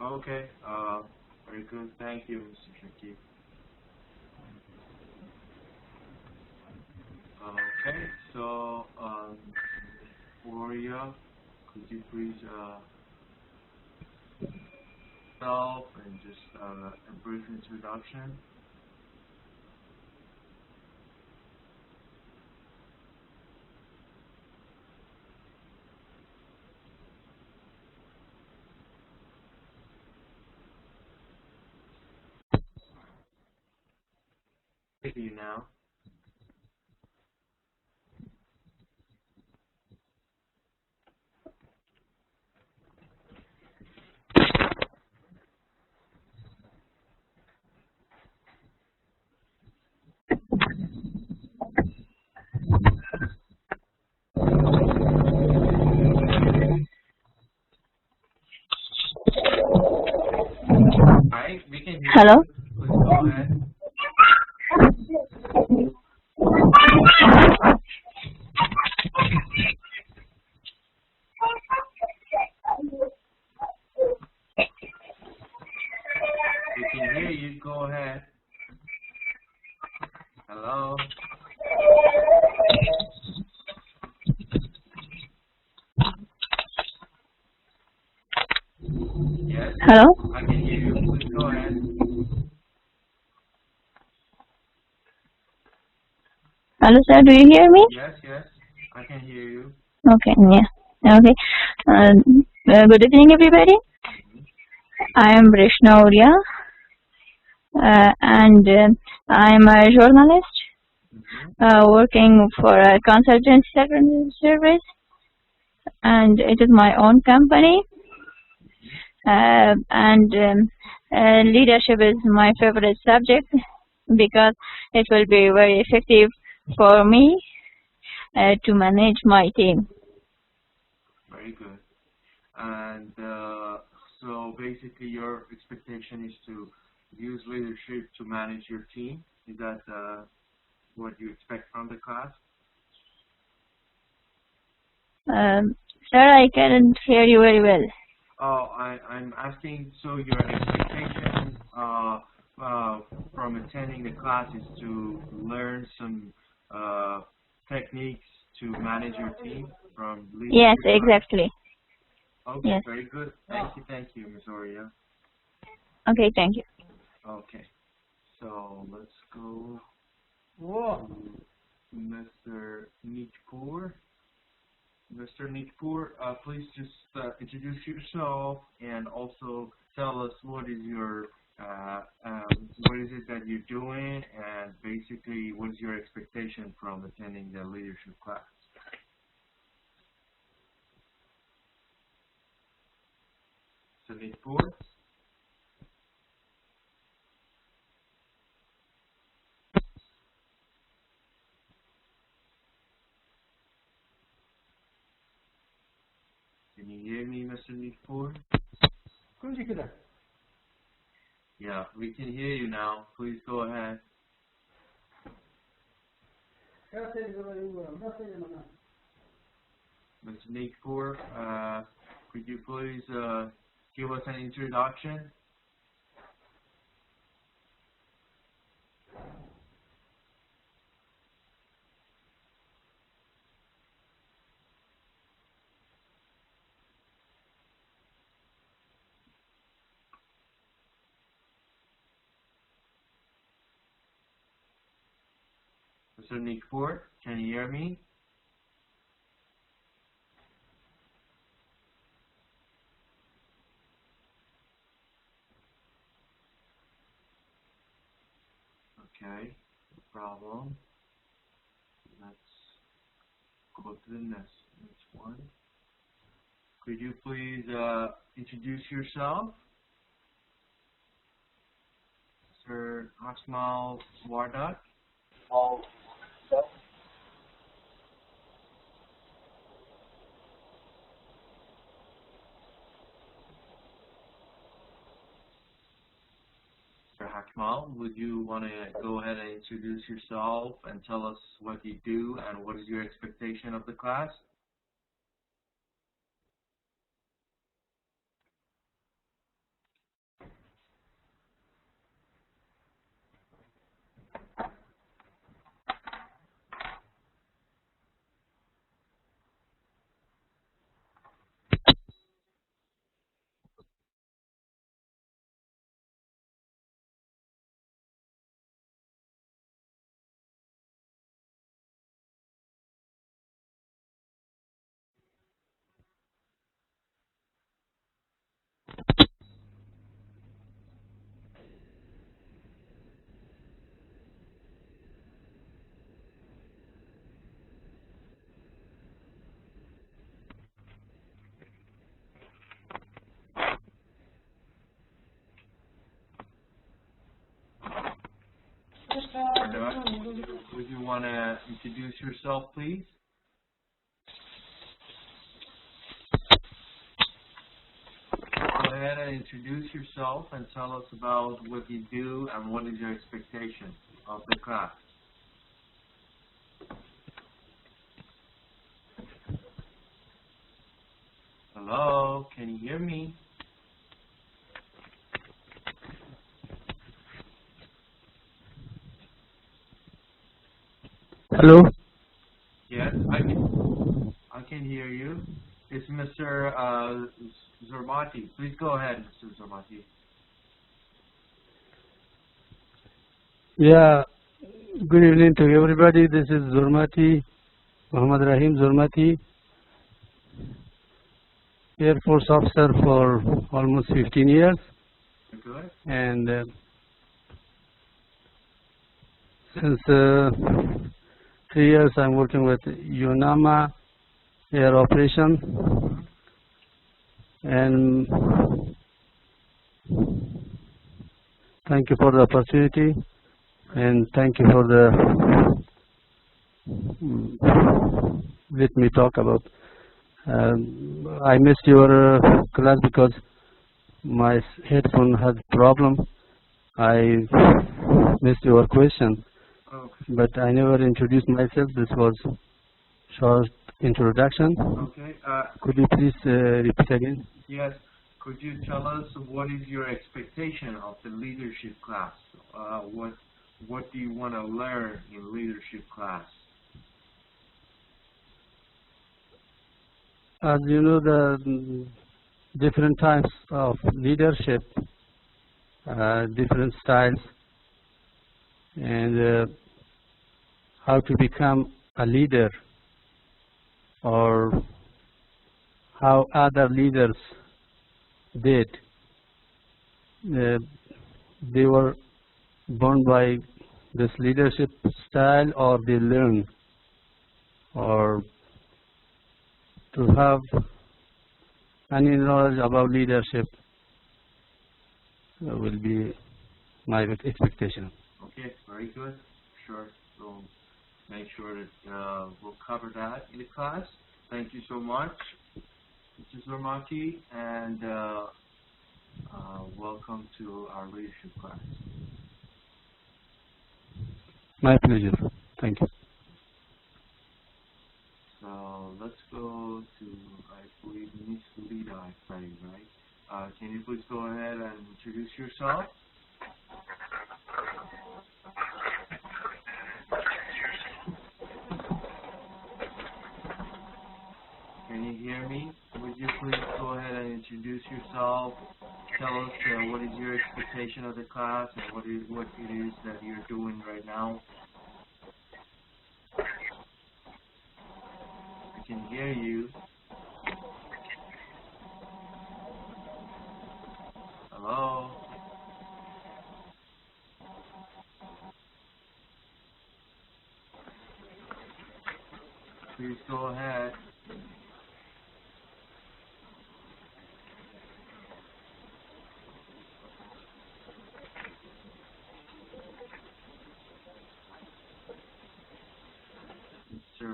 Okay. Very good. Thank you, Mr. Shakib. Okay. So, Gloria, could you please self and just a brief introduction? Thank you now. Hi, we can hear Hello. you. Please go ahead. We can hear you. Go ahead. Hello. Yes, Hello. I can hear you. Please go ahead. Hello, sir. Do you hear me? Yes, I can hear you. Okay. Yeah. Okay. Good evening, everybody. I am Vrishna Uria, and I am a journalist working for a consultancy service, and it is my own company. Leadership is my favorite subject because it will be very effective for me to manage my team. Very good. And so basically your expectation is to use leadership to manage your team. Is that what you expect from the class? Sir, I can't hear you very well. Oh, I'm asking, so your expectation from attending the class is to learn some techniques to manage your team from leadership? Yes, exactly. Okay, yes. Very good. Thank you, Ms. Oria. Okay, thank you. Okay, so let's go to Mr. Neetpoor. Mr. Neetpoor, please just introduce yourself and also tell us what is your what is it that you're doing, and basically what is your expectation from attending the leadership class. Mr. Neetpoor. Can you hear me, Mr. Neetpoor? Yeah, we can hear you now. Please go ahead. Mr. Neetpoor, could you please give us an introduction? Mr. Neetpoor, can you hear me? Okay, no problem. Let's go to the next one. Could you please introduce yourself? Sir Akmal Wardak. Sir Akmal, would you want to go ahead and introduce yourself and tell us what you do and what is your expectation of the class? would you want to introduce yourself, please? Go ahead and introduce yourself and tell us about what you do and what is your expectation of the class. Hello, can you hear me? Hello. Yes, I can hear you. It's Mr. Zormati. Please go ahead, Mr. Zormati. Yeah. Good evening to everybody. This is Zormati, Muhammad Rahim Zormati, Air Force officer for almost 15 years. Good. And since 3 years I'm working with UNAMA Air Operation. And thank you for the opportunity, and thank you for the let me talk about. I missed your class because my headphone had problem. I missed your question, but I never introduced myself. This was short introduction. Okay. Could you please repeat again? Yes. Could you tell us what is your expectation of the leadership class? What do you want to learn in leadership class? As you know, the different types of leadership, different styles, and how to become a leader, or how other leaders did. They were born by this leadership style, or they learn, or to have any knowledge about leadership will be my expectation. Okay, very good. Sure. So make sure that we'll cover that in the class. Thank you so much, Mr. Zormati, and welcome to our leadership class. My pleasure. Thank you. So let's go to, I believe, Ms. Lida, right? Can you please go ahead and introduce yourself? Can you hear me? Would you please go ahead and introduce yourself? Tell us what is your expectation of the class and what it is that you're doing right now. I can hear you. Hello? Please go ahead. Mr.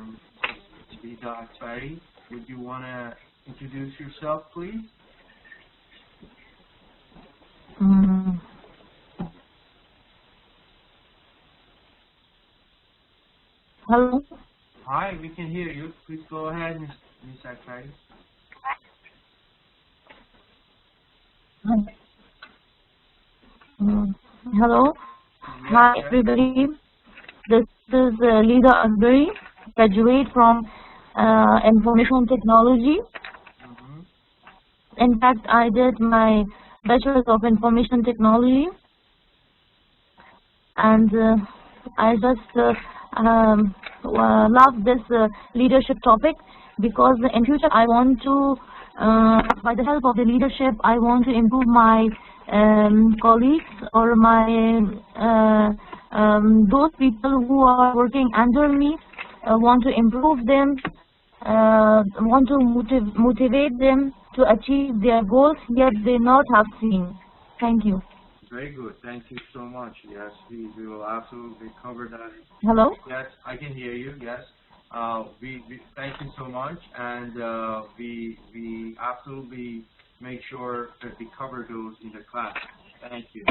Vida Akbari, would you want to introduce yourself, please? Hello. Hi, we can hear you. Please go ahead, Ms. Akbari. Hello. Hi, everybody. This is Lida Akbari, graduate from Information Technology. In fact, I did my Bachelor's of Information Technology, and I just love this leadership topic, because in future I want to, by the help of the leadership, I want to improve my colleagues, or my those people who are working under me. Want to improve them, want to motivate them to achieve their goals yet they not have seen. Thank you. very good. Thank you so much. Yes, we will absolutely cover that. Hello? Yes, I can hear you. Yes. We thank you so much, and we absolutely make sure that we cover those in the class. Thank you.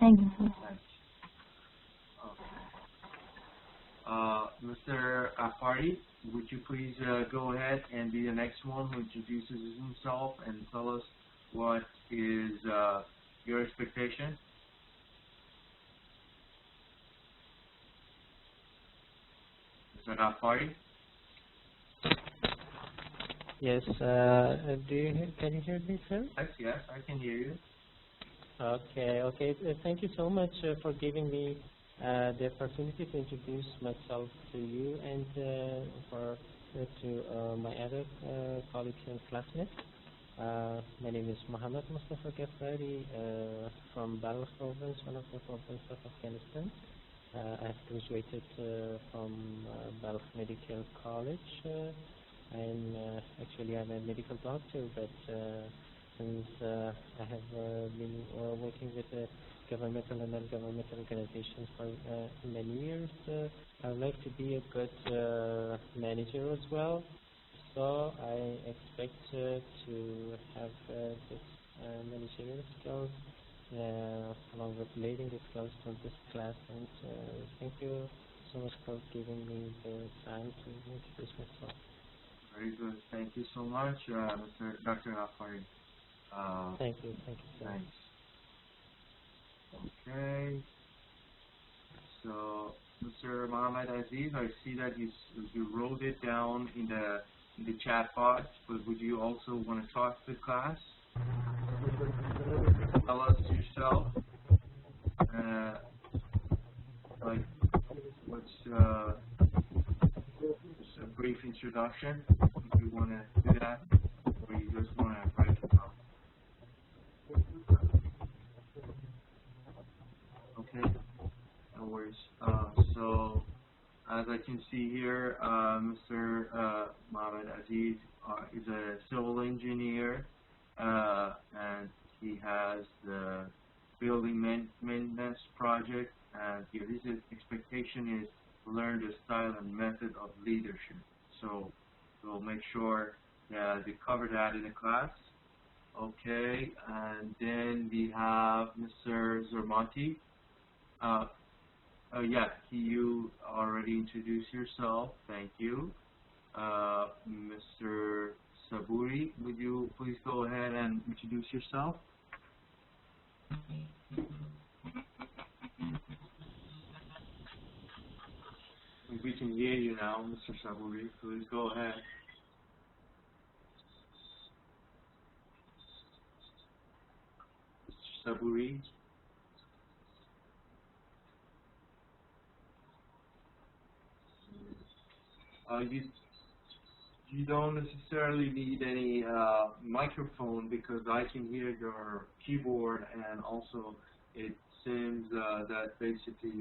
Thank you, sir. Thanks. Okay. Mr. Afari, would you please go ahead and be the next one who introduces himself and tell us what is your expectation? Mr. Afari? Yes, can you hear me, sir? Yes, I can hear you. Okay. Thank you so much for giving me the opportunity to introduce myself to you and to my other colleagues and classmates. My name is Mohammed Mustafa Ghaffari from Balkh province, one of the provinces of Afghanistan. I have graduated from Balkh Medical College. Actually I'm a medical doctor, but since I have been working with governmental and non-governmental organizations for many years, I would like to be a good manager as well. So I expect to have this managerial skills along with leading the skills from this class. And thank you so much for giving me the time to introduce myself. Very good. Thank you so much, Dr. Afari. Thank you, sir. Thanks. Okay. So, Mr. Mohammed Aziz, I see that you wrote it down in the chat box, but would you also want to talk to the class? Tell us yourself. Like, what's just a brief introduction, if you want to do that, or you just want to write it down. Okay, no worries. So, as I can see here, Mr. Mohammed Aziz is a civil engineer, and he has the building maintenance project, and his expectation is to learn the style and method of leadership. So, we'll make sure that we cover that in the class. Okay, and then we have Mr. Zermati. Yeah, you already introduced yourself. Thank you. Mr. Saburi, would you please go ahead and introduce yourself? We can hear you now, Mr. Saburi. Please go ahead. Mr. Saburi. You don't necessarily need any microphone, because I can hear your keyboard, and also it seems that basically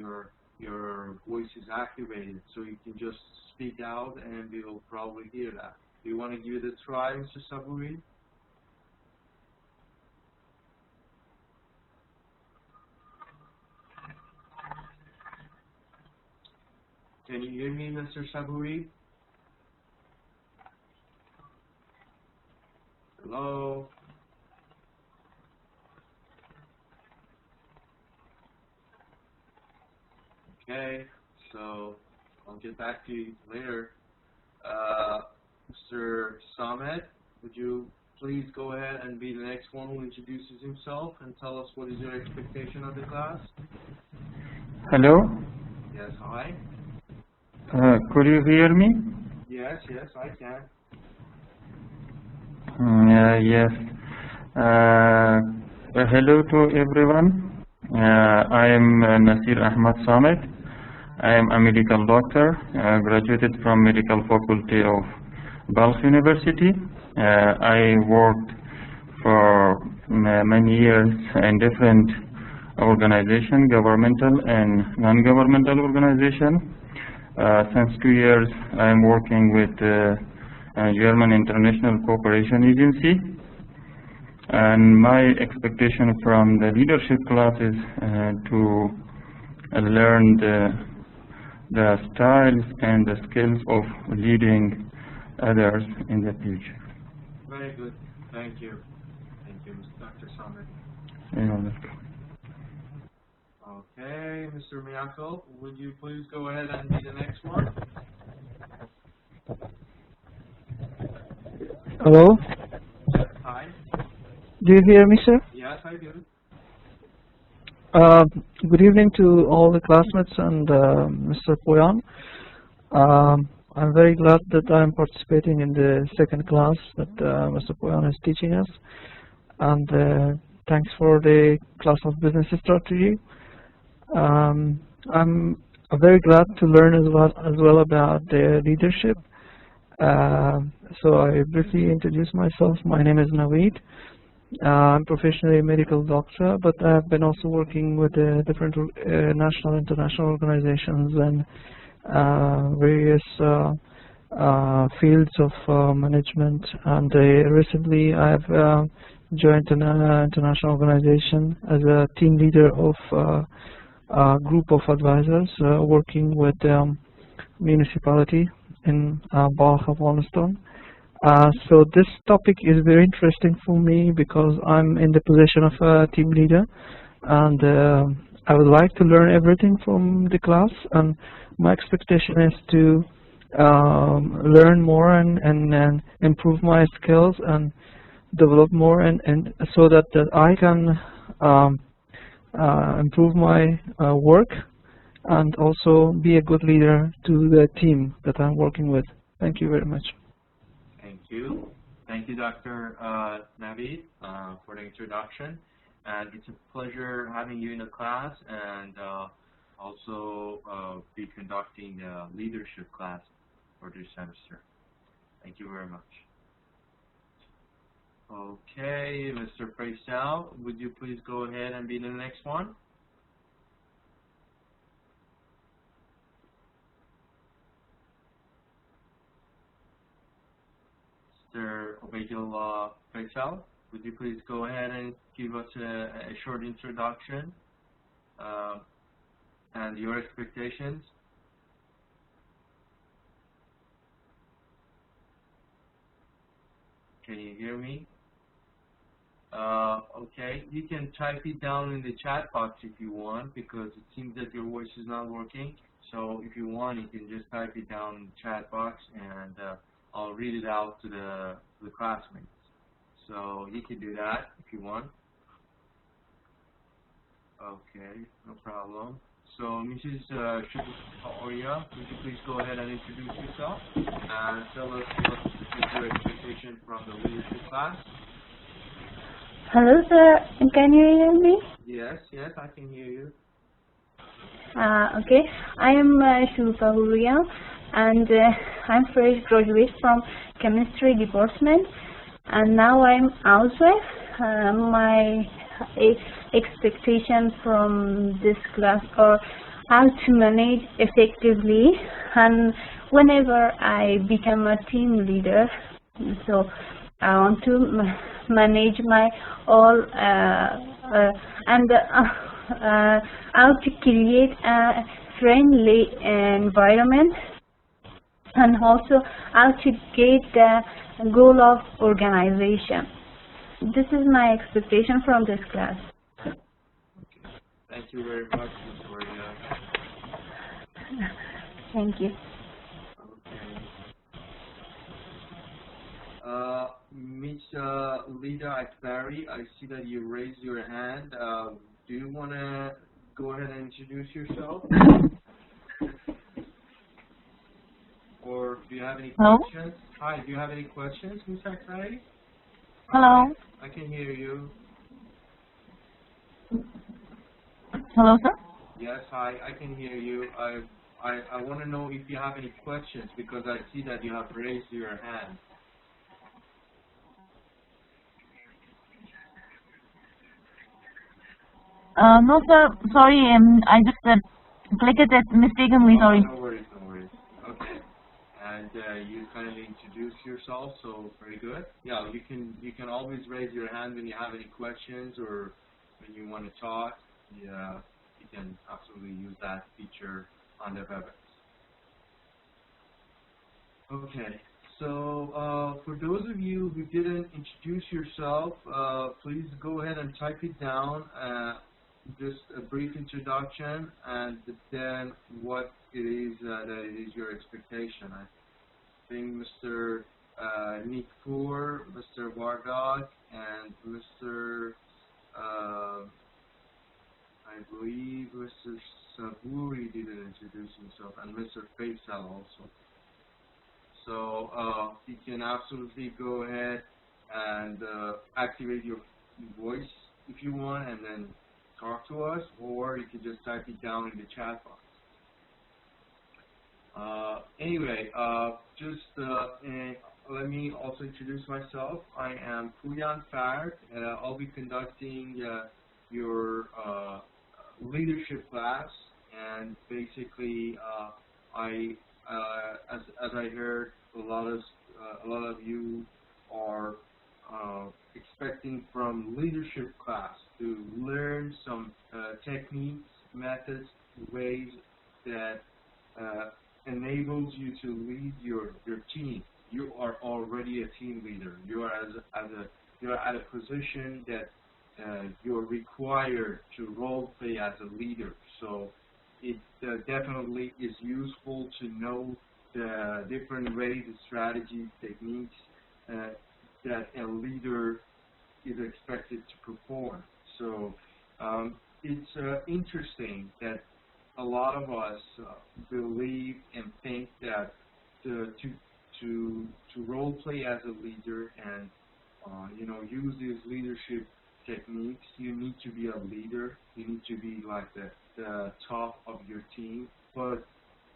your voice is activated, so you can just speak out and we'll probably hear that. Do you want to give it a try, Mr. Saburi? Can you hear me, Mr. Saburi? Hello? Okay, so I'll get back to you later. Mr. Samet, would you please go ahead and be the next one who introduces himself and tell us what is your expectation of the class? Hello? Yes, hi. Could you hear me? Yes, I can. Yes. Hello to everyone. I am Nasir Ahmad Samet. I am a medical doctor, graduated from Medical Faculty of Balkh University. I worked for many years in different organizations, governmental and non-governmental organizations. Since 2 years, I am working with German International Cooperation Agency. And my expectation from the leadership class is to learn the styles and the skills of leading others in the future. Very good. Thank you. Thank you, Dr. Samit. You're welcome. Okay, Mr. Miyako, would you please go ahead and be the next one? Hello, Hi. do you hear me, sir? Yes, I do. Good evening to all the classmates and Mr. Poyan. I'm very glad that I'm participating in the second class that Mr. Poyan is teaching us, and thanks for the class of business strategy. I'm very glad to learn as well about the leadership. So I briefly introduce myself. My name is Naveed. I'm professionally a medical doctor, but I've been also working with different national, international organizations and various fields of management. And recently, I've joined an international organization as a team leader of a group of advisors working with municipality in Balkh, Afghanistan. So this topic is very interesting for me because I'm in the position of a team leader, and I would like to learn everything from the class, and my expectation is to learn more and improve my skills and develop more, and so that I can improve my work and also be a good leader to the team that I'm working with. Thank you very much. Thank you. Thank you, Dr. Naveed, for the introduction. And it's a pleasure having you in the class and also be conducting the leadership class for this semester. Thank you very much. Okay, Mr. Faisal, would you please go ahead and be the next one? Mr. Obeidullah Faisal, would you please go ahead and give us a short introduction and your expectations? Can you hear me? Okay, you can type it down in the chat box if you want, because it seems that your voice is not working. So if you want, you can just type it down in the chat box, and I'll read it out to the classmates. So you can do that if you want. Okay, no problem. So Mrs. Oria, would you please go ahead and introduce yourself and tell us what is your expectation from the leadership class? Hello, sir. Can you hear me? Yes, I can hear you. Okay. I am Shulpa Huria, and I'm fresh graduate from chemistry department, and now I'm housewife. My expectations from this class are how to manage effectively, and whenever I become a team leader, so I want to manage my all and how to create a friendly environment, and also how to get the goal of organization. This is my expectation from this class. Okay. Thank you very much, Ms. Oria. Thank you. Okay. Ms. Lida Akbari, I see that you raised your hand. Do you want to go ahead and introduce yourself? Or do you have any questions? Hi, do you have any questions, Ms. Akbari? Hello. I can hear you. Hello, sir. Yes, hi, I can hear you. I want to know if you have any questions, because I see that you have raised your hand. No, sir. Sorry, I just clicked it mistakenly. Sorry. No worries, no worries. Okay. and you kindly introduce yourself. So very good. Yeah, you can always raise your hand when you have any questions or when you want to talk. Yeah, you can absolutely use that feature on the WebEx. Okay, so for those of you who didn't introduce yourself, please go ahead and type it down. Just a brief introduction, and then what it is that it is your expectation. I think Mr. Nikpur, Mr. Wardog, and Mr. I believe Mr. Saburi didn't introduce himself, and Mr. Faisal also. So you can absolutely go ahead and activate your voice if you want, and then talk to us, or you can just type it down in the chat box. Anyway, let me also introduce myself. I am Puyan Fard. I'll be conducting your leadership class, and basically, as I heard, a lot of you are expecting from leadership class to learn some techniques, methods, ways that enables you to lead your team. You are already a team leader. You are you're at a position that you're required to role play as a leader. So it definitely is useful to know the different ways, strategies, techniques that a leader is expected to perform. So it's interesting that a lot of us believe and think that to role play as a leader and use these leadership techniques, you need to be a leader. You need to be like the top of your team. But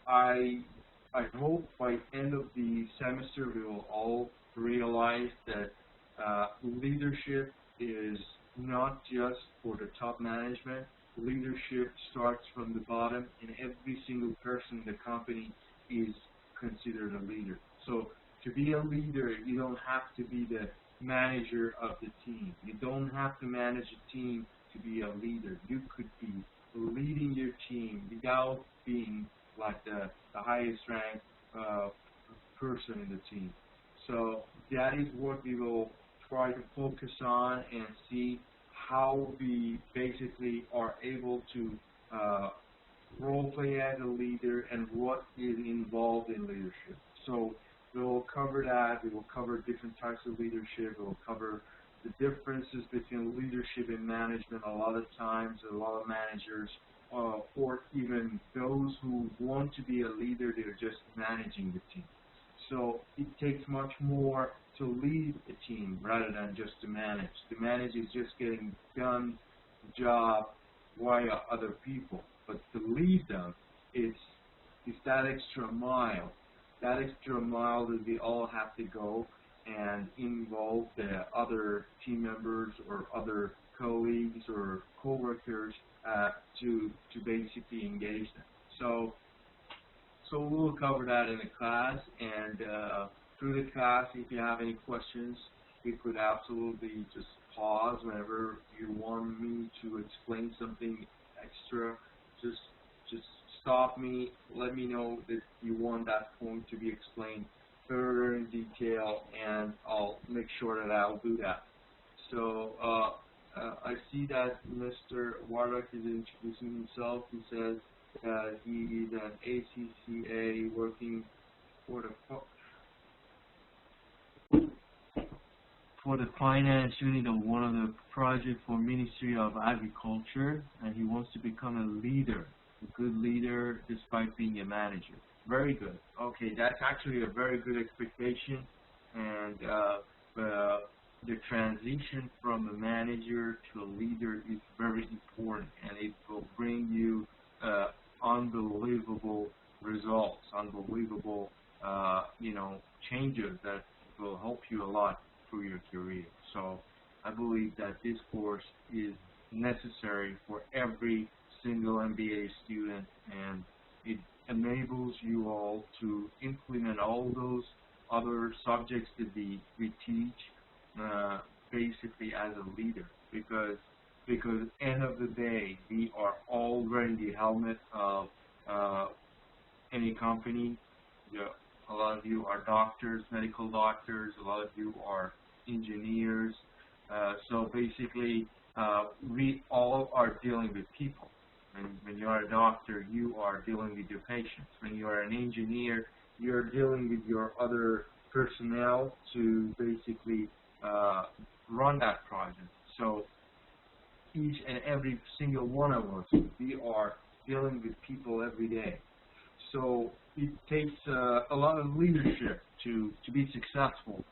I hope by end of the semester we will all realize that leadership is not just for the top management. Leadership starts from the bottom, and every single person in the company is considered a leader. So to be a leader, you don't have to be the manager of the team. You don't have to manage a team to be a leader. You could be leading your team without being like the highest ranked person in the team. So that is what we will try to focus on and see how we basically are able to role play as a leader and what is involved in leadership. So we will cover that. We will cover different types of leadership. We will cover the differences between leadership and management. A lot of times, a lot of managers, or even those who want to be a leader, they're just managing the team. So it takes much more to lead a team rather than just to manage. To manage is just getting done the job via other people. But to lead them is that extra mile. That extra mile that we all have to go and involve the other team members or other colleagues or co-workers to basically engage them. So we'll cover that in the class, and through the class, if you have any questions, you could absolutely just pause whenever you want me to explain something extra. Just stop me, let me know that you want that point to be explained further in detail, and I'll make sure that I'll do that. So I see that Mr. Warwick is introducing himself. He says that he is an ACCA working for the finance unit of one of the projects for Ministry of Agriculture, and he wants to become a leader, a good leader despite being a manager. Very good. Okay, that's actually a very good expectation, and the transition from a manager to a leader is very important, and it will bring you unbelievable results, unbelievable changes that will help you a lot through your career. So I believe that this course is necessary for every single MBA student, and enables you all to implement all those other subjects that we teach basically as a leader, because end of the day we are all wearing the helmet of any company. A lot of you are doctors, medical doctors, a lot of you are engineers, so basically we all are dealing with people. When you are a doctor, you are dealing with your patients. When you are an engineer, you're dealing with your other personnel to basically run that project. So each and every single one of us, we are dealing with people every day. So it takes a lot of leadership to be successful,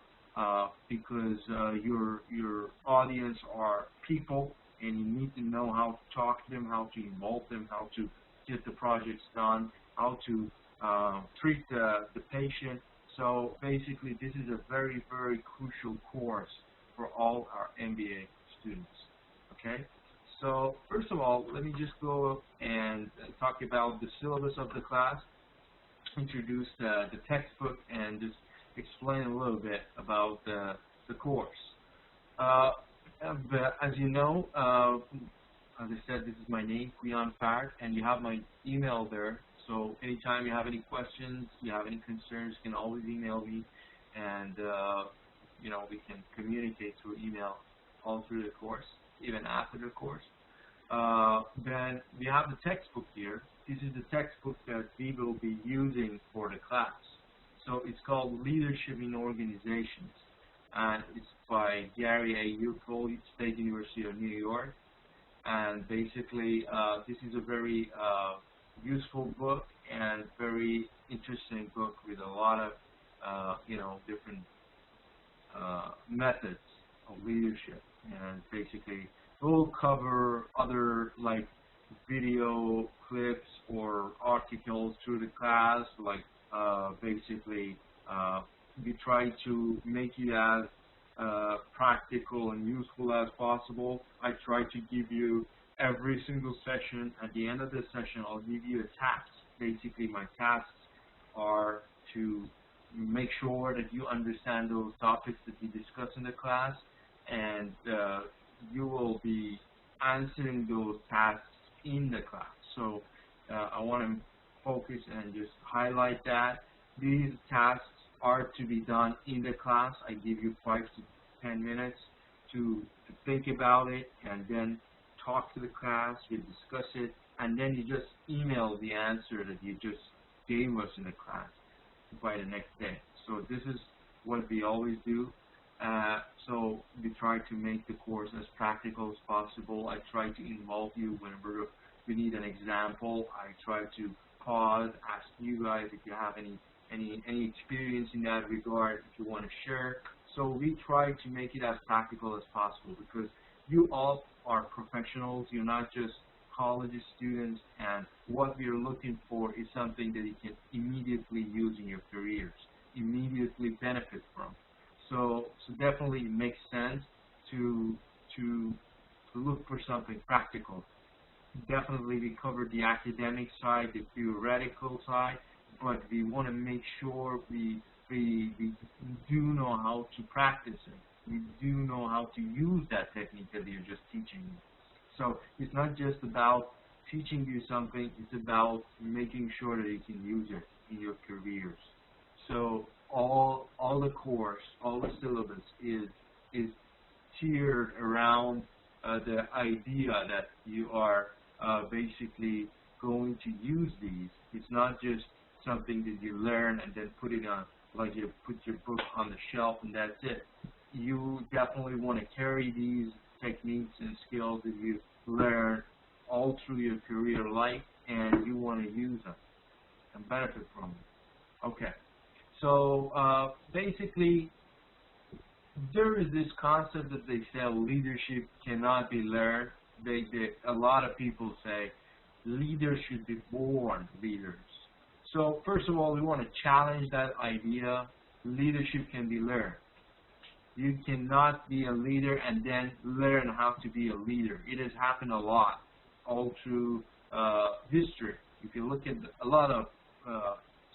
because your audience are people, and you need to know how to talk to them, how to involve them, how to get the projects done, how to treat the patient. So basically this is a very, very crucial course for all our MBA students. Okay? So first of all, let me just go and talk about the syllabus of the class, introduce the textbook, and just explain a little bit about the course. But as you know, as I said, this is my name, Kuyan Fard, and you have my email there. So anytime you have any questions, you have any concerns, you can always email me, and you know, we can communicate through email all through the course, even after the course. Then we have the textbook here. This is the textbook that we will be using for the class. So it's called Leadership in Organizations, and it's by Gary A. Ucole, State University of New York. And basically, this is a very useful book and very interesting book with a lot of you know, different methods of leadership. And basically, we'll cover other like video clips or articles through the class. Like basically, we try to make it as practical and useful as possible. I try to give you every single session. At the end of the session, I'll give you a task. Basically, my tasks are to make sure that you understand those topics that we discuss in the class, and you will be answering those tasks in the class. So I want to focus and just highlight that these tasks are to be done in the class. I give you 5 to 10 minutes to think about it, and then talk to the class, we discuss it, and then you just email the answer that you just gave us in the class by the next day. So this is what we always do. So we try to make the course as practical as possible. I try to involve you whenever we need an example. I try to pause, ask you guys if you have any experience in that regard, if you want to share. So we try to make it as practical as possible, because you all are professionals. You're not just college students, and what we are looking for is something that you can immediately use in your careers, immediately benefit from. So definitely it makes sense to look for something practical. Definitely we covered the academic side, the theoretical side, but we want to make sure we do know how to practice it. We do know how to use that technique that you're just teaching you. So it's not just about teaching you something, it's about making sure that you can use it in your careers. So all the course, all the syllabus is tiered around the idea that you are basically going to use these. It's not just something that you learn and then put it on, like you put your book on the shelf and that's it. You definitely want to carry these techniques and skills that you learn all through your career life, and you want to use them and benefit from them. Okay, so basically there is this concept that they say leadership cannot be learned. A lot of people say leaders should be born leaders. So first of all, we want to challenge that idea. Leadership can be learned. You cannot be a leader and then learn how to be a leader. It has happened a lot all through history. If you look at a lot of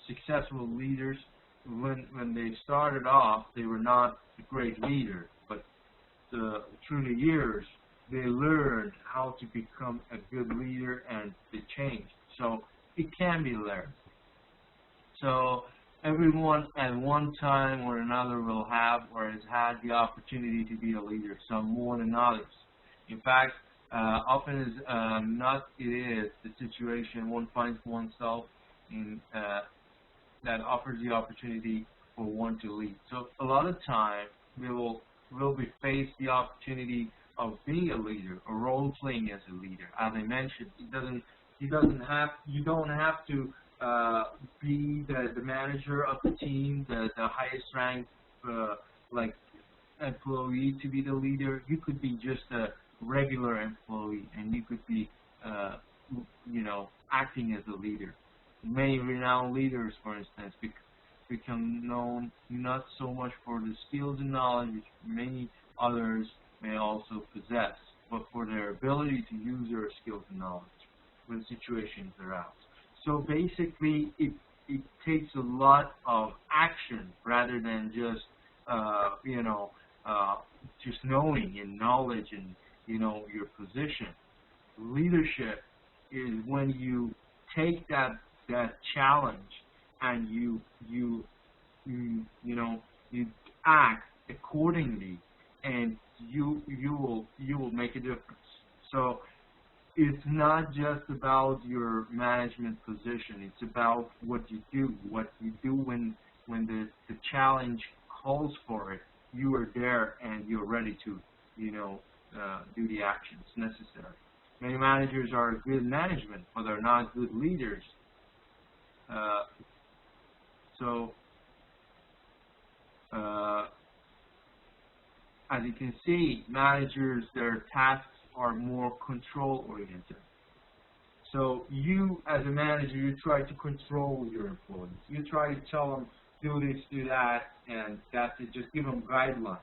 successful leaders, when they started off, they were not a great leader, but through the years, they learned how to become a good leader, and they changed. So it can be learned. So everyone at one time or another will have or has had the opportunity to be a leader, some more than others. In fact, often as not it is the situation one finds oneself in that offers the opportunity for one to lead. So a lot of time will be faced the opportunity of being a leader or role playing as a leader. As I mentioned, you don't have to be the manager of the team, the highest ranked like employee to be the leader. You could be just a regular employee, and you could be acting as a leader. Many renowned leaders, for instance, become known not so much for the skills and knowledge which many others may also possess, but for their ability to use their skills and knowledge when situations arise. So basically, it takes a lot of action rather than just just knowing and knowledge and your position. Leadership is when you take that challenge and you act accordingly, and you will make a difference. So it's not just about your management position. It's about what you do when the challenge calls for it. You are there and you're ready to do the actions necessary. Many managers are good management, but they're not good leaders. As you can see, managers, their tasks are more control-oriented. So you, as a manager, you try to control your employees. You try to tell them, do this, do that, and that's it. Just give them guidelines.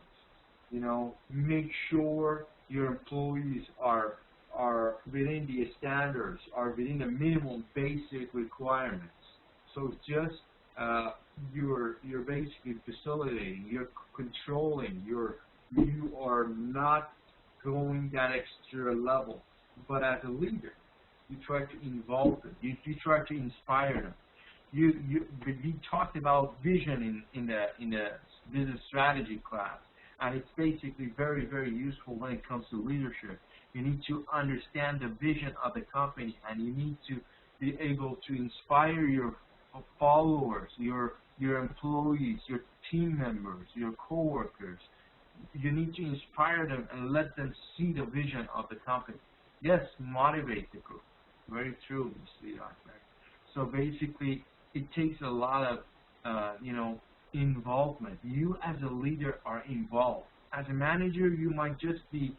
Make sure your employees are within the standards, are within the minimum basic requirements. So just you're basically facilitating, you're controlling, you are not going that extra level. But as a leader, you try to involve them, you try to inspire them. We talked about vision in the business strategy class, and it's basically very, very useful when it comes to leadership. You need to understand the vision of the company, and you need to be able to inspire your followers, your employees, your team members, your coworkers. You need to inspire them and let them see the vision of the company. Yes, motivate the group. Very true, Mr. Leader. So basically, it takes a lot of involvement. You as a leader are involved. As a manager, you might just be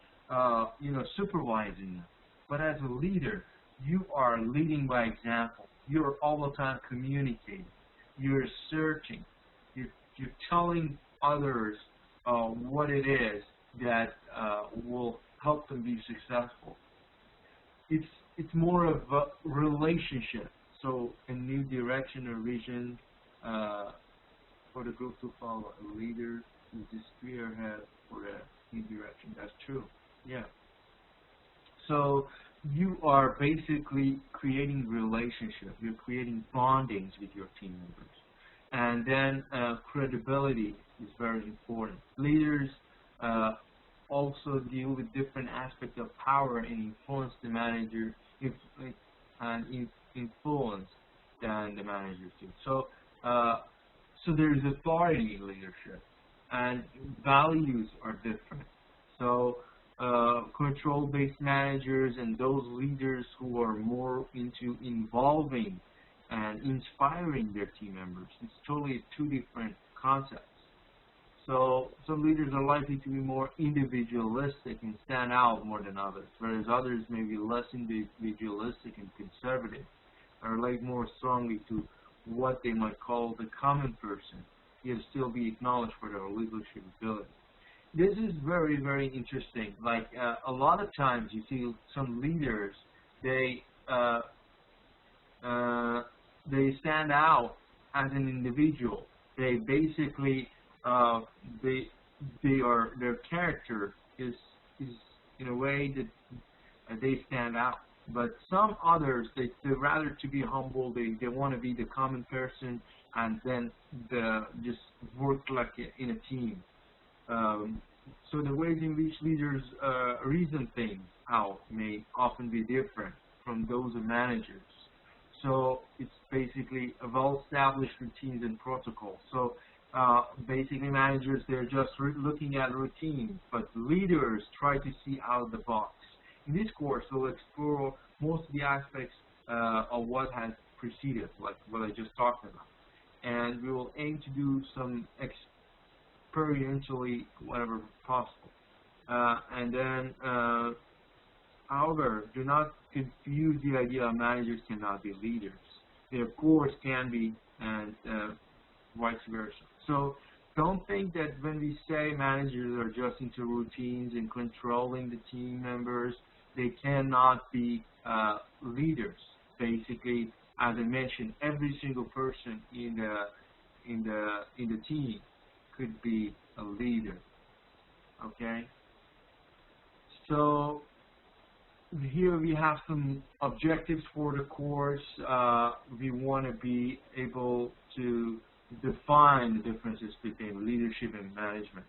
supervising them. But as a leader, you are leading by example. You're all the time communicating. You're searching. You're telling others what it is that will help them be successful. It's more of a relationship. So a new direction or vision for the group to follow. A leader is the spearhead for a new direction. That's true. Yeah. So you are basically creating relationship. You're creating bondings with your team members. And then credibility is very important. Leaders also deal with different aspects of power and influence the manager and influence than the managers do. So there's authority in leadership, and values are different. So control-based managers and those leaders who are more into involving and inspiring their team members, it's totally two different concepts. So some leaders are likely to be more individualistic and stand out more than others, whereas others may be less individualistic and conservative, or relate more strongly to what they might call the common person, yet still be acknowledged for their leadership ability. This is very, very interesting. Like a lot of times you see some leaders, they they stand out as an individual. They basically their character is in a way that they stand out. But some others, they rather to be humble. They want to be the common person, and then just work like in a team. So the ways in which leaders reason things out may often be different from those of managers. So it's basically a well-established routines and protocols. So basically managers, they're just looking at routines, but leaders try to see out of the box. In this course, we'll explore most of the aspects of what has preceded, like what I just talked about. And we will aim to do some experientially whenever possible. And then, however, do not confuse the idea of managers cannot be leaders. They, of course, can be, and vice versa. So don't think that when we say managers are just into routines and controlling the team members, they cannot be leaders. Basically, as I mentioned, every single person in the team could be a leader. Okay. So here we have some objectives for the course. We want to be able to define the differences between leadership and management.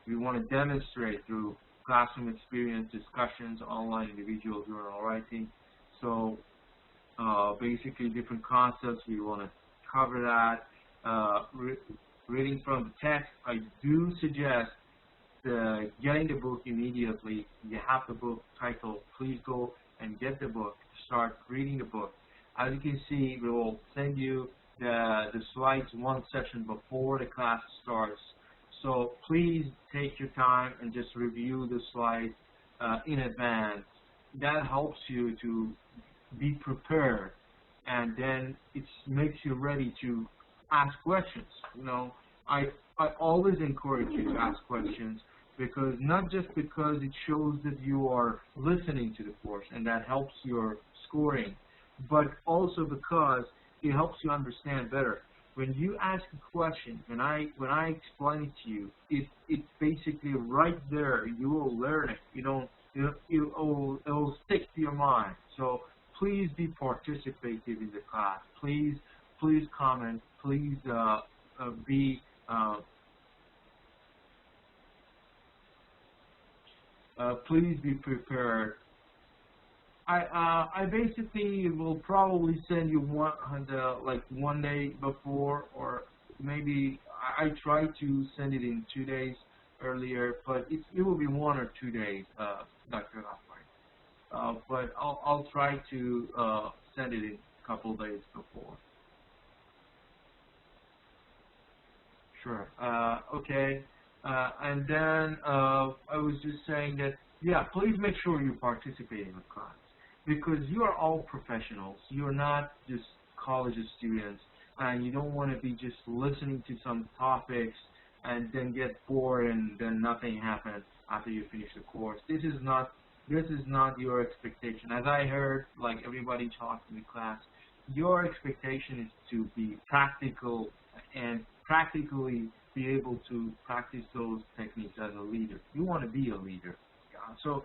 We want to demonstrate through classroom experience, discussions, online individual journal writing. So basically different concepts, we want to cover that. Reading from the text, I do suggest getting the book immediately. You have the book title, please go and get the book, start reading the book. As you can see, we will send you the slides one session before the class starts. So please take your time and just review the slides in advance. That helps you to be prepared, and then it makes you ready to ask questions. You know, I always encourage you to ask questions, because not just because it shows that you are listening to the course and that helps your scoring, but also because it helps you understand better. When you ask a question, when I explain it to you, it's basically right there. You will learn it. It will stick to your mind. So please be participative in the class. Please comment. Please please be prepared. I basically will probably send you one day before, or maybe I try to send it in 2 days earlier, but it will be 1 or 2 days, Dr. Ghaffari. But I'll try to send it in a couple days before. Sure. Okay. And then I was just saying that, yeah, please make sure you participate in the class, because you are all professionals. You're not just college students, and you don't want to be just listening to some topics and then get bored and then nothing happens after you finish the course. This is not your expectation. As I heard, like everybody talks in the class, your expectation is to be practical and practically be able to practice those techniques as a leader. You want to be a leader. So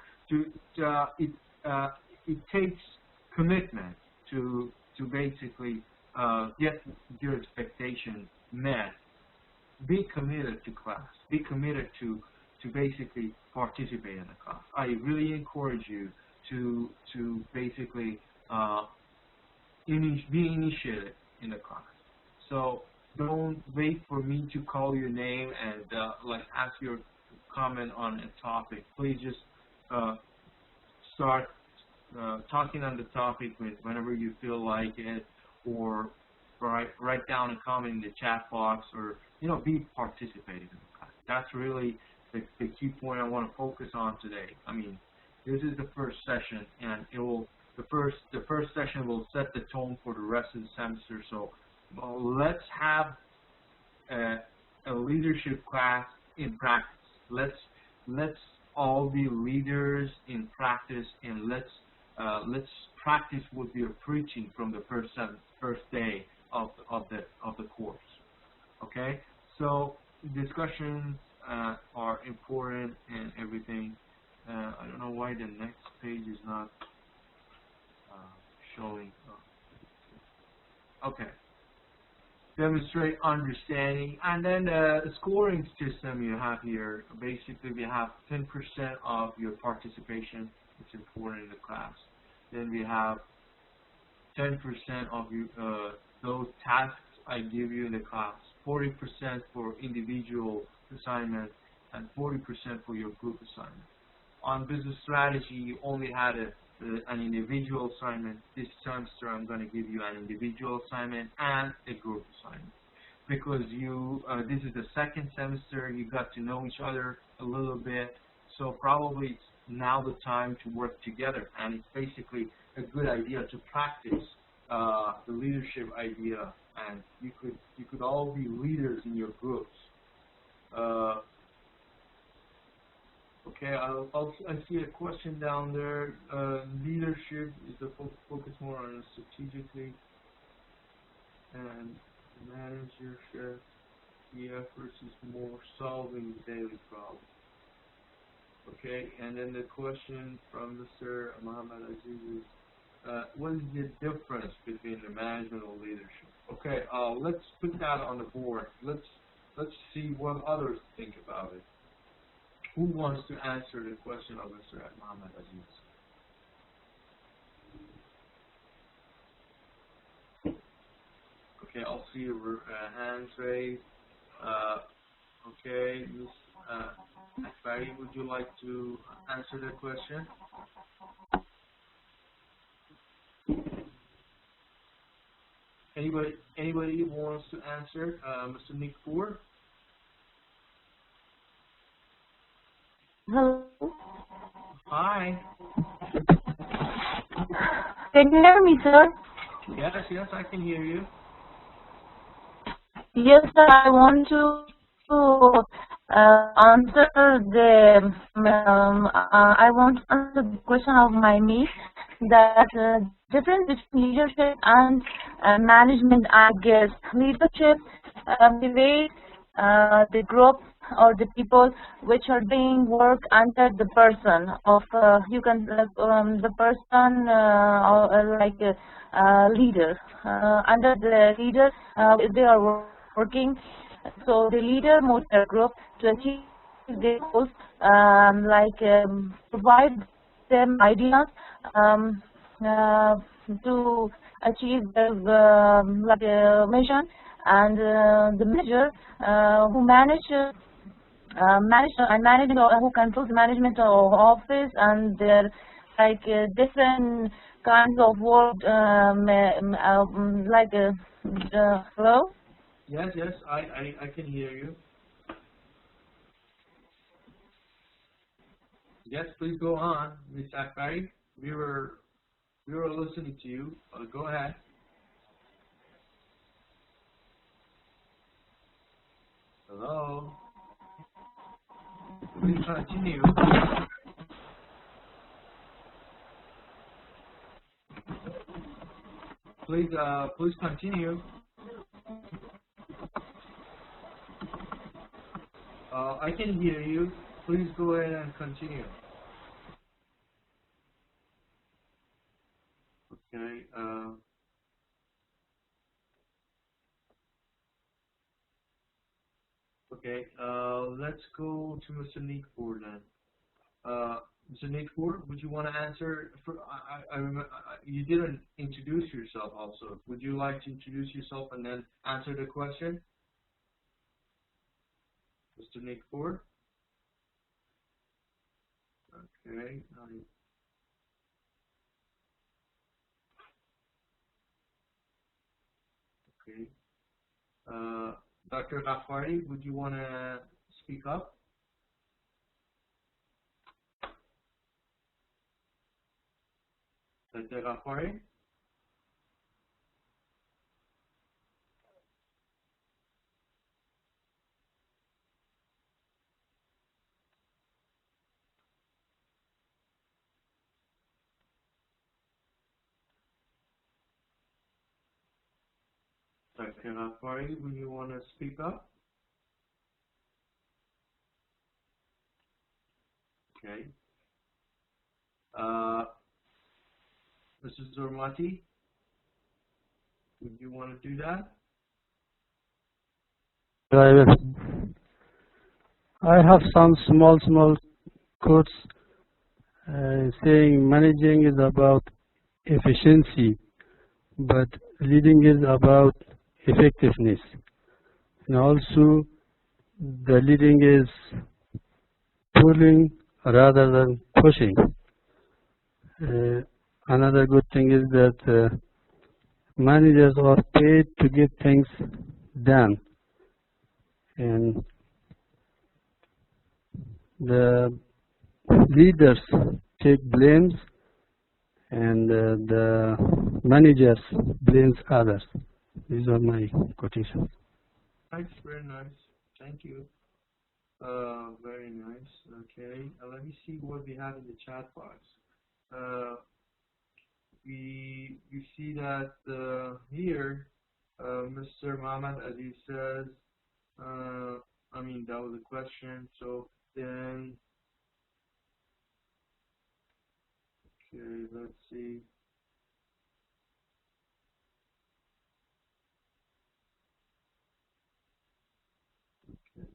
it takes commitment to basically get your expectations met. Be committed to class. Be committed to basically participate in the class. I really encourage you to basically be initiated in the class. So don't wait for me to call your name and ask your comment on a topic. Please just start talking on the topic whenever you feel like it, or write down a comment in the chat box, or be participating in the class. That's really the key point I want to focus on today. I mean, this is the first session, and the first session will set the tone for the rest of the semester. So let's have a leadership class in practice. Let's all be leaders in practice, and let's practice what we are preaching from the first day of the course. Okay, so discussions are important and everything. I don't know why the next page is not showing. Okay. Demonstrate understanding, and then the scoring system you have here. Basically, we have 10% of your participation, which is important in the class. Then we have 10% of you, those tasks I give you in the class, 40% for individual assignment, and 40% for your group assignment. On business strategy, you only had an individual assignment. This semester, I'm going to give you an individual assignment and a group assignment. Because this is the second semester, you got to know each other a little bit, so probably it's now the time to work together, and it's basically a good idea to practice the leadership idea, and you could all be leaders in your groups. Okay, I see a question down there. Leadership is the focus more on strategically, and managership, the efforts is more solving daily problems. Okay, and then the question from Mr. Muhammad Aziz is, what is the difference between the management and leadership? Okay, let's put that on the board. Let's see what others think about it. Who wants to answer the question of Mr. Muhammad Aziz? Okay, I'll see your hands raised. Okay, Ms. Akbari, would you like to answer the question? Anybody who wants to answer? Mr. Nikpour? Hello. Hi. Can you hear me, sir? Yes, I can hear you. Yes, sir. I want to answer the question of my niece, that difference between leadership and management. I guess leadership motivates the group or the people which are doing work under the person of the person like leader. Under the leader, they are working. So the leader motivates the group to achieve their goals, provide them ideas to achieve the mission, and the manager who who controls the management of office, and their different kinds of work, hello. Yes, I can hear you. Yes, please go on, Ms. Akbari. We were listening to you. Go ahead. Hello. Please continue. Please continue. I can hear you. Please go ahead and continue. Okay. Okay. Let's go to Mr. Nikpour then. Mr. Nikpour, would you want to answer? I remember you didn't introduce yourself. Also, would you like to introduce yourself and then answer the question? Mr. Nikpour? Okay. Okay. Dr. Ghaffari, would you want to speak up? Dr. Ghaffari? Dr. Afari, will you want to speak up? Okay. Mrs. Zormati, would you want to do that? I will. I have some small quotes saying managing is about efficiency, but leading is about effectiveness. And also, the leading is pulling rather than pushing. Another good thing is that managers are paid to get things done, and the leaders take blames, and the managers blames others. These are my quotations. Nice, very nice. Thank you. Very nice. Okay. Let me see what we have in the chat box. You see that here, Mr. Mohammed Aziz says, I mean, that was a question. So then, okay, let's see. Okay.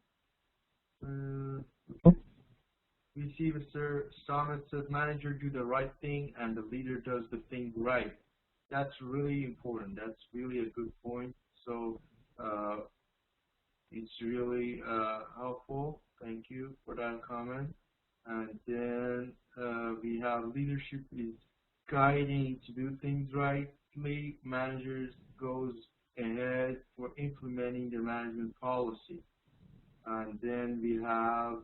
We see Mr. Samit says, manager do the right thing and the leader does the thing right. That's really important. That's really a good point. So it's really helpful. Thank you for that comment. And then we have leadership is guiding to do things rightly. Managers goes ahead for implementing the management policy. And then we have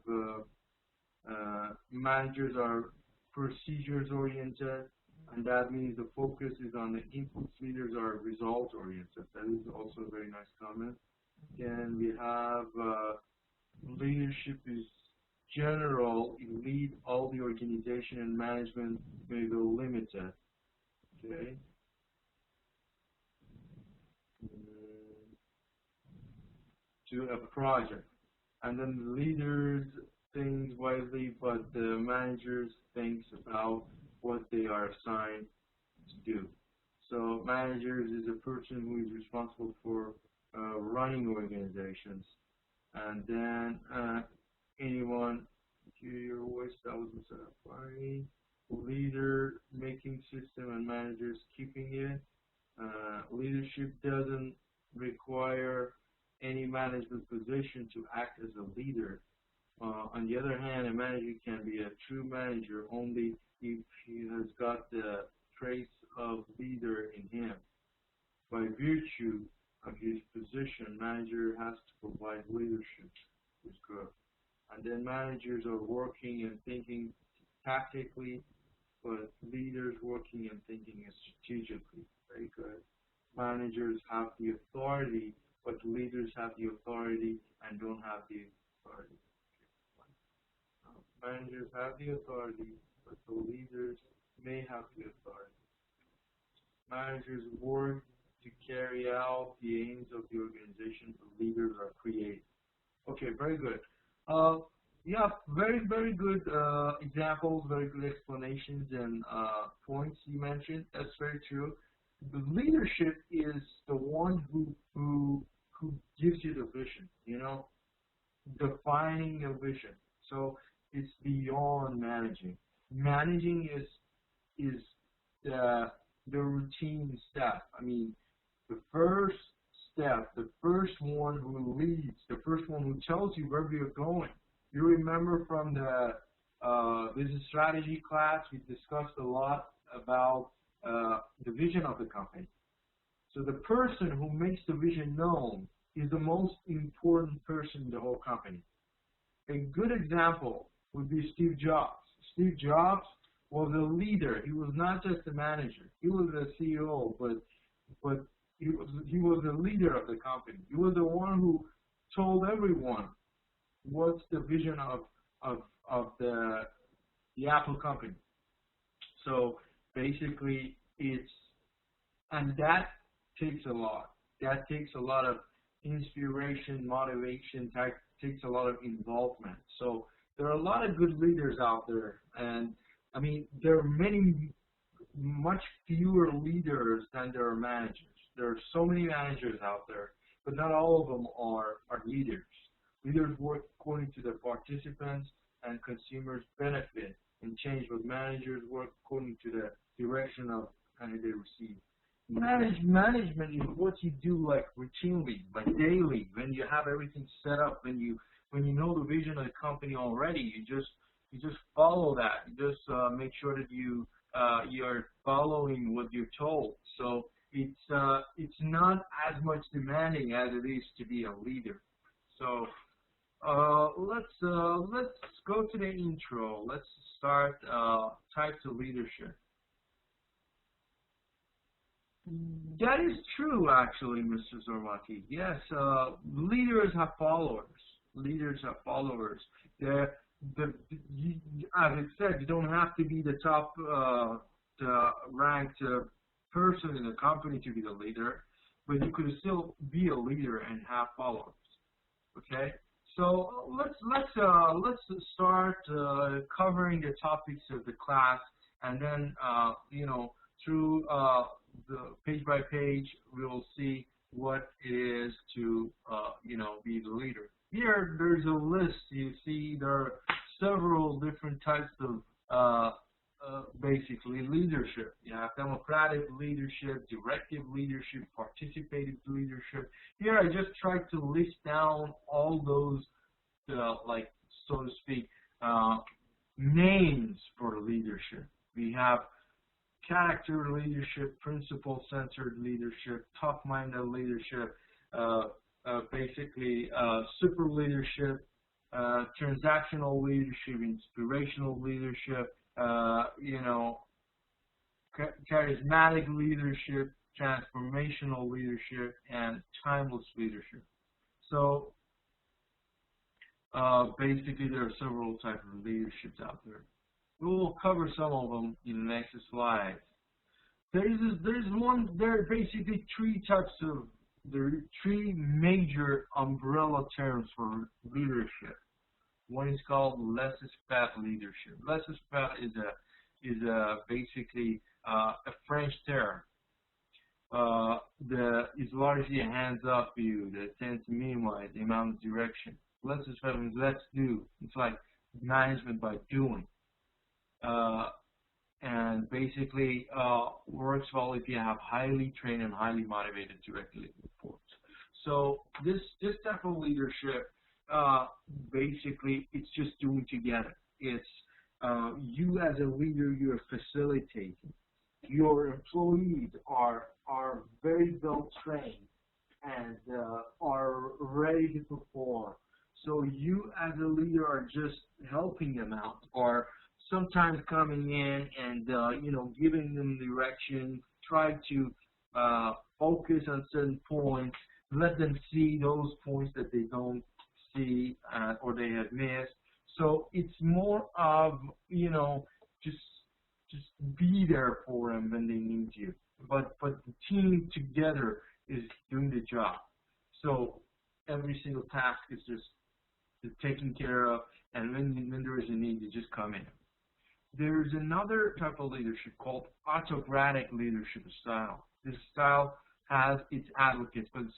managers are procedures oriented, and that means the focus is on the inputs. Leaders are result oriented. That is also a very nice comment. Then we have leadership is general. You lead all the organization, and management may be limited. Okay. To a project. And then the leaders think wisely, but the managers think about what they are assigned to do. So managers is a person who is responsible for running organizations. And then anyone, your voice, that was Mr. Leader making system and managers keeping it. Leadership doesn't require any management position to act as a leader. On the other hand, a manager can be a true manager only if he has got the traits of leader in him. By virtue of his position, manager has to provide leadership to his group. And then managers are working and thinking tactically, but leaders working and thinking strategically. Very good. Managers have the authority, but leaders have the authority and don't have the authority. Managers have the authority, but the leaders may have the authority. Managers work to carry out the aims of the organization, the leaders are creative. Okay, very good. Yeah, very good examples, very good explanations and points you mentioned. That's very true. The leadership is the one who gives you the vision, you know, defining a vision. So it's beyond managing. Managing is the routine step. I mean, the first step, the first one who leads, the first one who tells you where you're going. You remember from the business strategy class, we discussed a lot about the vision of the company. So the person who makes the vision known is the most important person in the whole company. A good example would be Steve Jobs. Steve Jobs was a leader. He was not just a manager. He was a CEO, but he was the leader of the company. He was the one who told everyone what's the vision of the Apple company. So basically, and that takes a lot. that takes a lot of inspiration, motivation, takes a lot of involvement. So there are a lot of good leaders out there, and I mean, there are much fewer leaders than there are managers. There are so many managers out there, but not all of them are leaders. Leaders work according to their participants, and consumers benefit and change, but managers work according to the direction of how they receive. Management is what you do like routinely, like daily, when you have everything set up, when you know the vision of the company already. You just follow that. You just make sure that you're following what you're told. So it's not as much demanding as it is to be a leader. So let's go to the intro. Let's start types of leadership. That is true, actually, Mr. Zormati. Yes, leaders have followers. Leaders have followers. As I said, you don't have to be the top ranked person in the company to be the leader, but you could still be a leader and have followers. Okay, so let's start covering the topics of the class, and then through the page by page, we'll see what is to be the leader. Here, there's a list. You see, there are several different types of basically leadership. You have democratic leadership, directive leadership, participative leadership. Here, I just tried to list down all those, like, so to speak, names for leadership. We have character leadership, principle-centered leadership, tough-minded leadership, basically super leadership, transactional leadership, inspirational leadership, charismatic leadership, transformational leadership, and timeless leadership. So basically, there are several types of leaderships out there. We will cover some of them in the next slide. There are basically three major umbrella terms for leadership. One is called laissez-faire leadership. Laissez-faire is basically a French term. It's largely a hands-off view that tends to minimize the amount of direction. Laissez-faire means let's do. It's like management by doing. And basically works well if you have highly trained and highly motivated direct reports. So this type of leadership, basically, it's just doing together. It's you as a leader, you're facilitating. Your employees are very well trained and are ready to perform. So you as a leader are just helping them out, or sometimes coming in and giving them direction, try to focus on certain points, let them see those points that they don't see or they have missed. So it's more of just be there for them when they need you. But the team together is doing the job. So every single task is just taken care of, and when there is a need, you just come in. There's another type of leadership called autocratic leadership style. This style has its advocates, but it's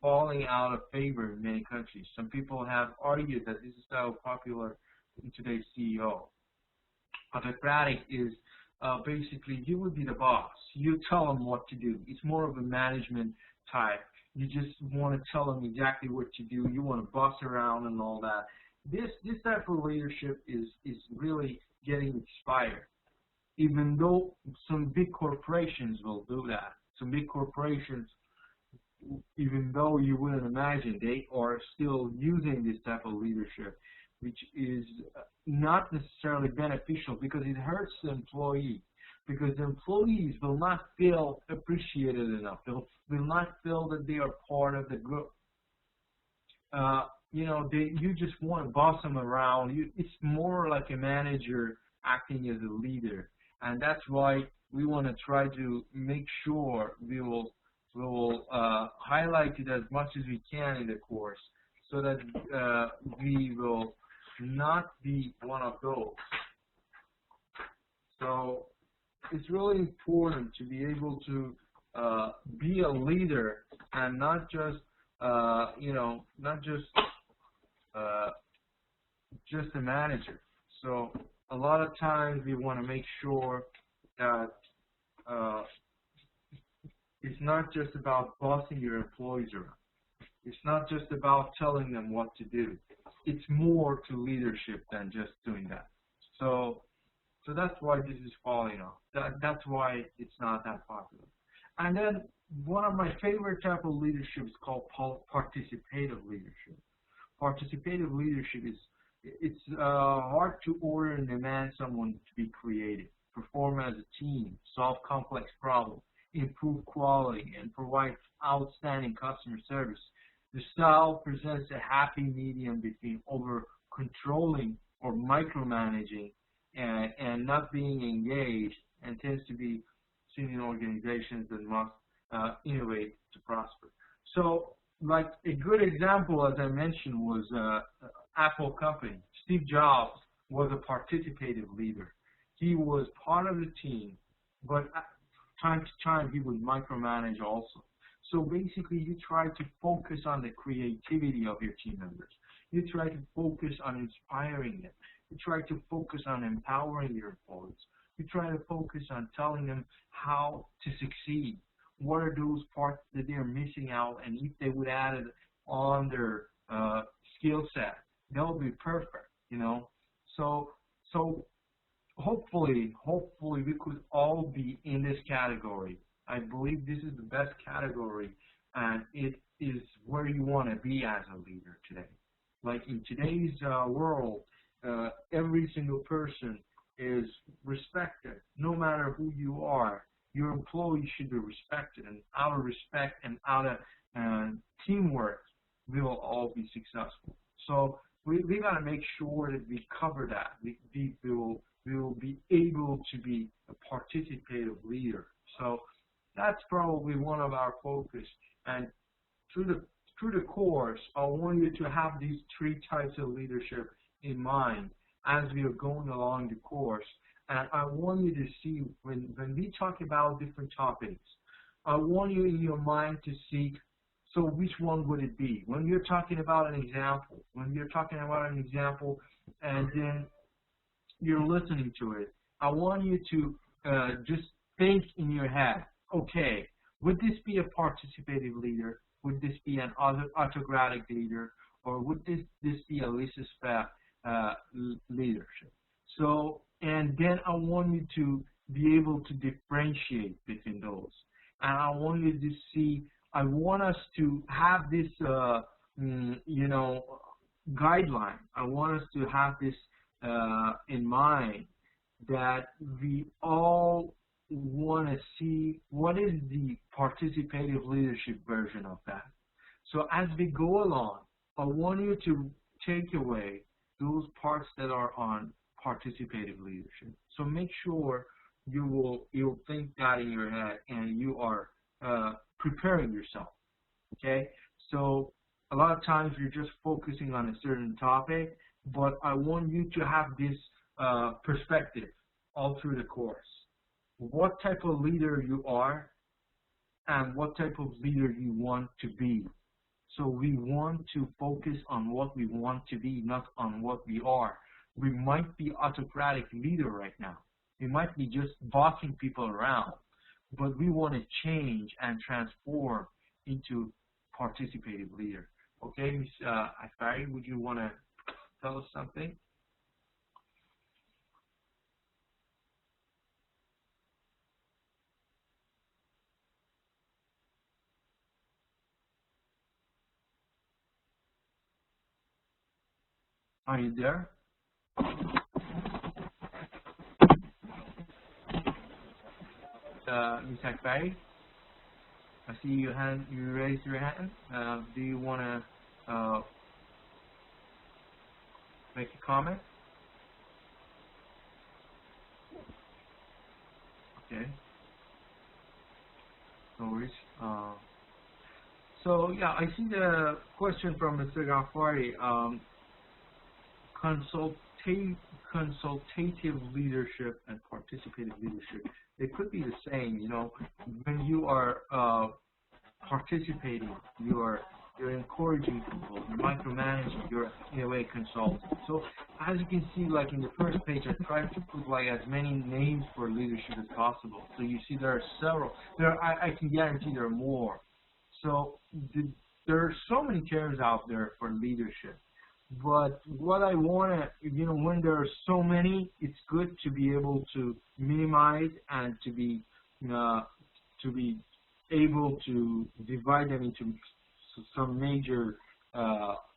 falling out of favor in many countries. Some people have argued that this style is popular in today's CEO. Autocratic is basically you would be the boss. You tell them what to do. It's more of a management type. You just want to tell them exactly what to do. You want to boss around and all that. This type of leadership is really getting expired, even though some big corporations will do that. Some big corporations, even though you wouldn't imagine, they are still using this type of leadership, which is not necessarily beneficial because it hurts the employee. Because the employees will not feel appreciated enough. They will not feel that they are part of the group. You just want to boss them around. It's more like a manager acting as a leader. And that's why we want to try to make sure we will we will highlight it as much as we can in the course so that we will not be one of those. So it's really important to be able to be a leader and not just not just a manager. So a lot of times we want to make sure that it's not just about bossing your employees around. It's not just about telling them what to do. It's more to leadership than just doing that. So that's why this is falling off. That's why it's not that popular. And then one of my favorite type of leadership is called participative leadership. Participative leadership it's hard to order and demand someone to be creative, perform as a team, solve complex problems, improve quality, and provide outstanding customer service. The style presents a happy medium between over-controlling or micromanaging and not being engaged, and tends to be seen in organizations that must innovate to prosper. So, like a good example, as I mentioned, was Apple company. Steve Jobs was a participative leader. He was part of the team, but time to time he would micromanage also. So basically, you try to focus on the creativity of your team members. You try to focus on inspiring them. You try to focus on empowering your employees. You try to focus on telling them how to succeed. What are those parts that they're missing out, and if they would add it on their skill set, that would be perfect, you know. So hopefully we could all be in this category. I believe this is the best category, and it is where you want to be as a leader today. Like in today's world, every single person is respected, no matter who you are. Your employees should be respected, and out of respect and out of teamwork, we will all be successful. So we got to make sure that we cover that. We will be able to be a participative leader. So that's probably one of our focus. And through the course, I want you to have these 3 types of leadership in mind as we are going along the course. And I want you to see, when we talk about different topics, I want you in your mind to see, so which one would it be? When you're talking about an example, and then you're listening to it, I want you to just think in your head, okay, would this be a participative leader? Would this be an autocratic leader? Or would this be a laissez-faire leadership? So, and then I want you to be able to differentiate between those. And I want you to see, I want us to have this, guideline. I want us to have this in mind, that we all want to see what is the participative leadership version of that. So as we go along, I want you to take away those parts that are on participative leadership. So make sure you'll think that in your head, and you are preparing yourself. Okay? So a lot of times you're just focusing on a certain topic, but I want you to have this perspective all through the course. What type of leader you are, and what type of leader you want to be. So we want to focus on what we want to be, not on what we are. We might be autocratic leader right now. We might be just bossing people around, but we want to change and transform into participative leader. Okay, Ms. Afari, would you want to tell us something? Are you there? Ms. Akbari, I see your hand. You raised your hand. Do you want to make a comment? Okay. no worries. So yeah, I see the question from Mr. Ghaffari. Consultative leadership and participative leadership, they could be the same. You know, when you are participating, you're encouraging people, you're micromanaging, you're in a way consulting. So as you can see, like in the first page, I tried to put like as many names for leadership as possible. So you see there are several. I can guarantee there are more. So there are so many terms out there for leadership. But what I want to, you know, when there are so many, it's good to be able to minimize and to be able to divide them into some major,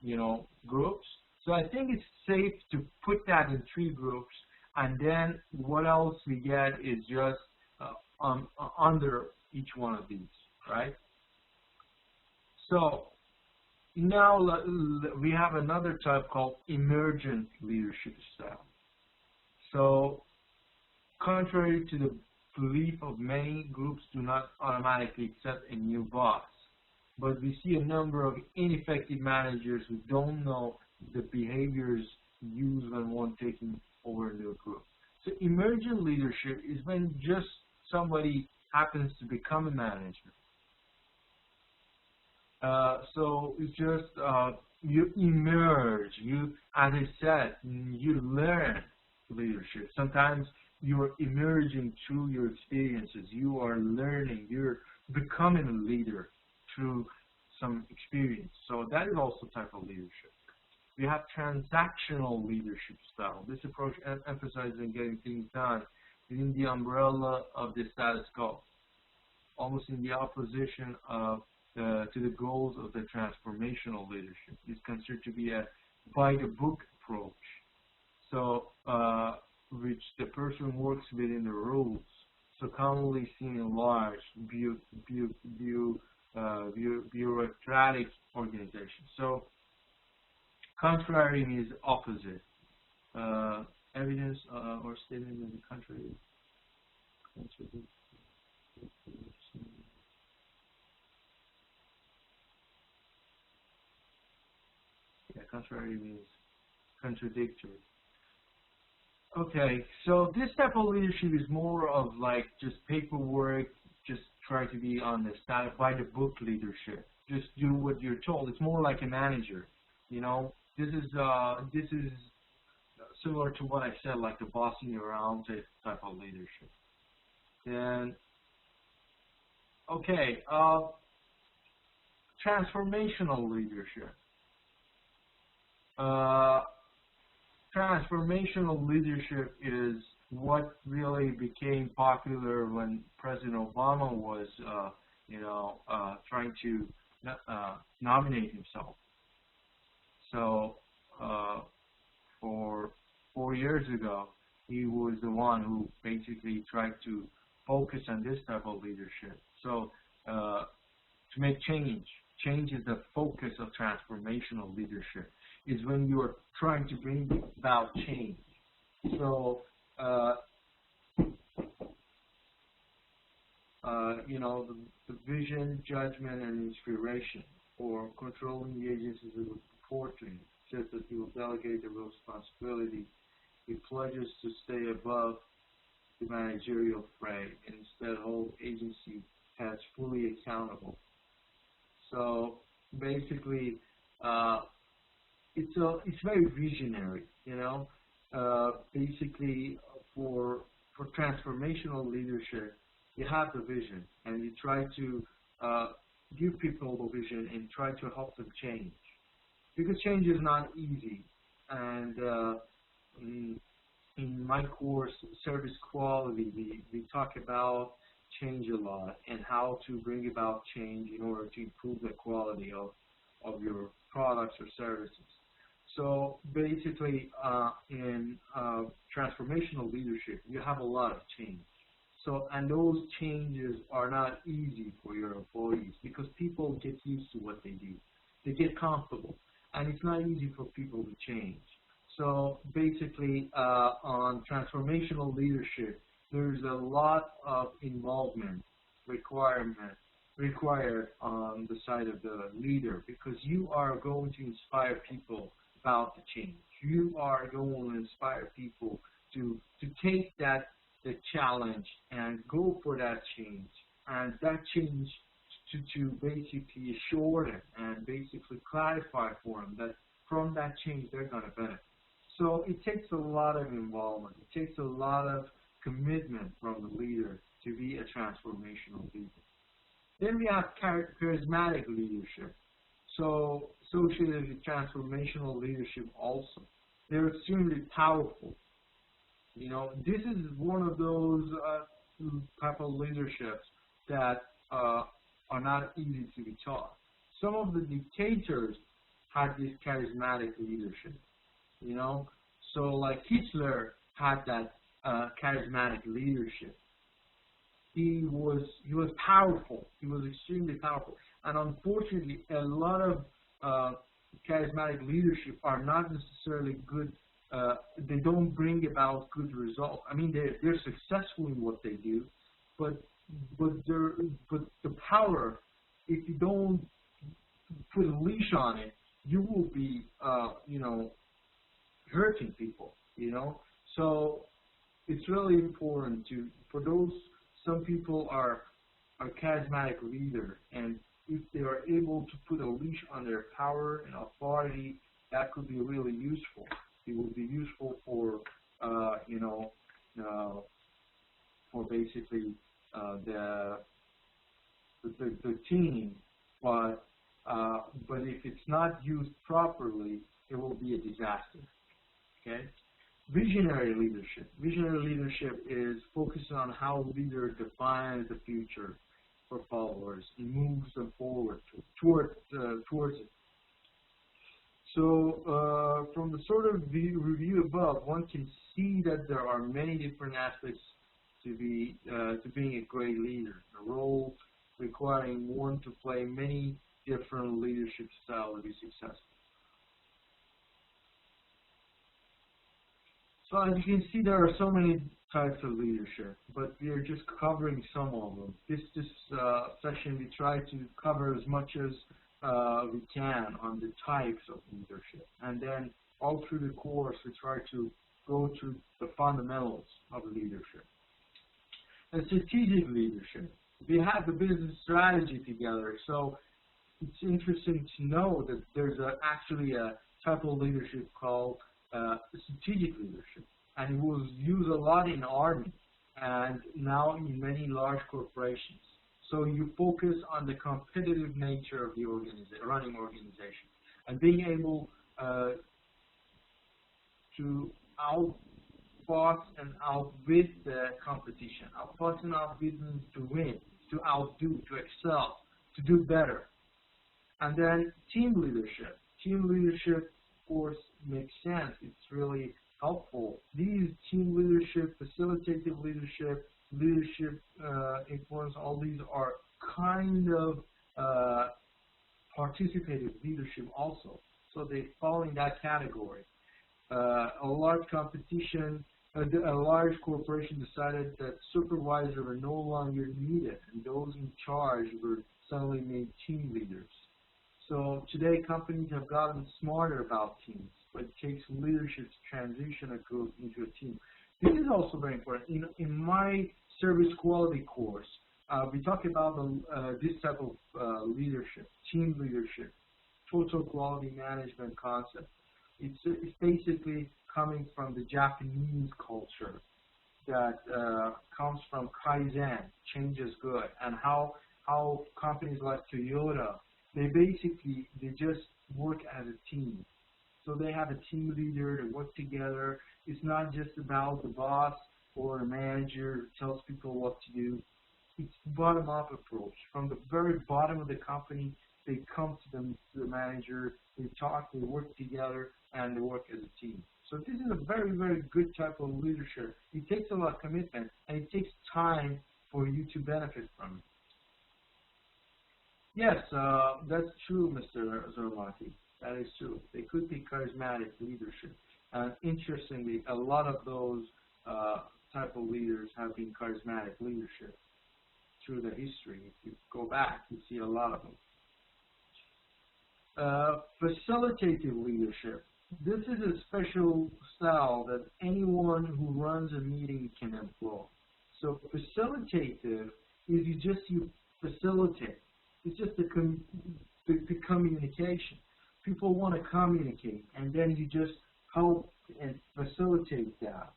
you know, groups. So I think it's safe to put that in 3 groups, and then what else we get is just under each one of these, right? So now we have another type called emergent leadership style. So contrary to the belief of many, groups do not automatically accept a new boss. But we see a number of ineffective managers who don't know the behaviors used when one taking over a new group. So emergent leadership is when just somebody happens to become a manager. So it's just you emerge. You, as I said, you learn leadership. Sometimes you're emerging through your experiences. You are learning. You're becoming a leader through some experience. So that is also a type of leadership. We have transactional leadership style. This approach emphasizes getting things done within the umbrella of the status quo, almost in the opposition of to the goals of the transformational leadership. It's considered to be a by-the-book approach. So, which the person works within the rules. So commonly seen in large bureaucratic organizations. So contrary means opposite. Evidence or statement in the country. Yeah, contrary means contradictory. Okay, so this type of leadership is more of like just paperwork, just try to be on the by the book leadership. Just do what you're told. It's more like a manager, you know. This is similar to what I said, like the bossing around type of leadership. Then, okay, transformational leadership. Transformational leadership is what really became popular when President Obama was, trying to nominate himself. So, for 4 years ago, he was the one who basically tried to focus on this type of leadership. So, to make change is the focus of transformational leadership. Is when you are trying to bring about change. So, the vision, judgment, and inspiration, or controlling the agencies of the reporting, says that he will delegate the responsibility. He pledges to stay above the managerial fray and instead hold agency as fully accountable. So, basically, it's very visionary, you know. Basically, for transformational leadership, you have the vision and you try to give people the vision and try to help them change, because change is not easy. And in my course, service quality, we talk about change a lot and how to bring about change in order to improve the quality of your products or services. So basically, in transformational leadership, you have a lot of change. So, and those changes are not easy for your employees because people get used to what they do. They get comfortable, and it's not easy for people to change. So basically, on transformational leadership, there's a lot of involvement, requirement, required on the side of the leader, because you are going to inspire people about the change. You are going to inspire people to take the challenge and go for that change, and that change to basically assure them and basically clarify for them that from that change they're going to benefit. So it takes a lot of involvement. It takes a lot of commitment from the leader to be a transformational leader. Then we have charismatic leadership. So associated with transformational leadership also. They're extremely powerful. You know, this is one of those type of leaderships that are not easy to be taught. Some of the dictators had this charismatic leadership, you know. So like Hitler had that charismatic leadership. He was powerful. He was extremely powerful. And unfortunately, a lot of charismatic leadership are not necessarily good. They don't bring about good results. I mean, they're successful in what they do, but the power, if you don't put a leash on it, you will be hurting people. So it's really important for those. Some people are charismatic leader, and if they are able to put a leash on their power and authority, that could be really useful. It will be useful for for basically the team, but if it's not used properly, it will be a disaster. Okay. Visionary leadership. Visionary leadership is focusing on how a leader defines the future for followers and moves them forward towards it. So from the sort of review above, one can see that there are many different aspects to being a great leader. A role requiring one to play many different leadership styles to be successful. So as you can see, there are so many types of leadership, but we are just covering some of them. This session, we try to cover as much as we can on the types of leadership. And then all through the course, we try to go through the fundamentals of leadership. And strategic leadership. We have the business strategy together, so it's interesting to know that there's actually a type of leadership called strategic leadership, and it was used a lot in Army and now in many large corporations. So you focus on the competitive nature of the running organization, and being able to outbox and outbid the competition, outbox and outbid means to win, to outdo, to excel, to do better. And then team leadership. Team leadership, of course, makes sense. It's really helpful. These team leadership, facilitative leadership, leadership influence, all these are kind of participative leadership also. So they fall in that category. A large competition, a large corporation decided that supervisors were no longer needed, and those in charge were suddenly made team leaders. So today, companies have gotten smarter about teams, but it takes leadership to transition a group into a team. This is also very important. In my service quality course, we talk about this type of leadership, team leadership, total quality management concept. It's basically coming from the Japanese culture that comes from Kaizen, change is good, and how companies like Toyota, they just work as a team. So they have a team leader, they work together. It's not just about the boss or a manager who tells people what to do. It's bottom-up approach. From the very bottom of the company, they come to the manager, they talk, they work together, and they work as a team. So this is a very, very good type of leadership. It takes a lot of commitment, and it takes time for you to benefit from it. Yes, that's true, Mr. Zormati. That is true. They could be charismatic leadership. And interestingly, a lot of those type of leaders have been charismatic leadership. through the history. If you go back, you see a lot of them. Facilitative leadership. This is a special style that anyone who runs a meeting can employ. So facilitative is you facilitate. It's just the communication. People want to communicate, and then you just help and facilitate that.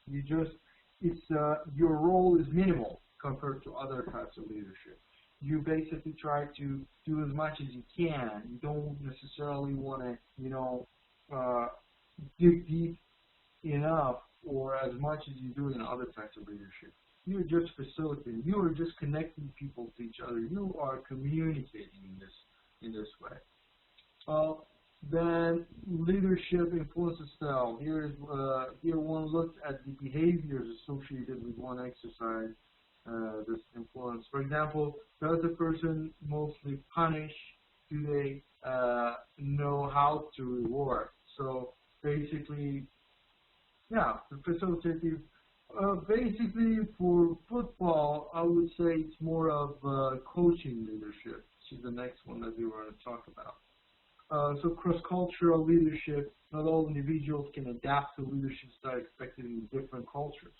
Your role is minimal compared to other types of leadership. You basically try to do as much as you can. You don't necessarily want to, dig deep enough or as much as you do in other types of leadership. You're just facilitating. You are just connecting people to each other. You are communicating in this way. Then leadership influence style. Here one looks at the behaviors associated with one exercise. This influence. For example, does the person mostly punish? Do they know how to reward? So basically, yeah, the facilitative. Basically, for football, I would say it's more of coaching leadership, which is the next one that we were going to talk about. So cross-cultural leadership, not all individuals can adapt to leadership style expected in different cultures,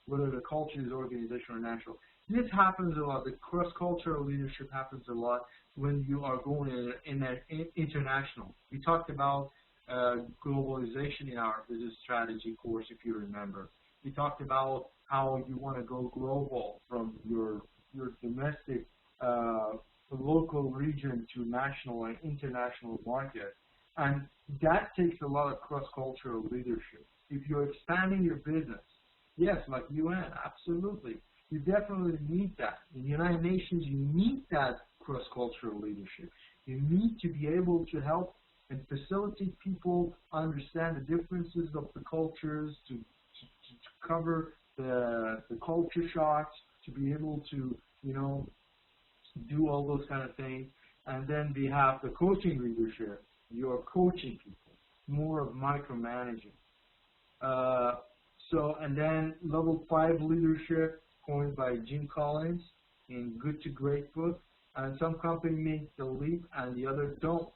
whether the culture is organizational or national. This happens a lot. The cross-cultural leadership happens a lot when you are going in an international. We talked about globalization in our business strategy course, if you remember. We talked about how you want to go global from your domestic local region to national and international market. And that takes a lot of cross-cultural leadership. If you're expanding your business, yes, like UN, absolutely. You definitely need that. In the United Nations, you need that cross-cultural leadership. You need to be able to help and facilitate people understand the differences of the cultures, to cover the culture shocks, to be able to, do all those kind of things. And then we have the coaching leadership. You're coaching people, more of micromanaging. And then level 5 leadership, coined by Jim Collins in Good to Great book. And some companies make the leap and the others don't.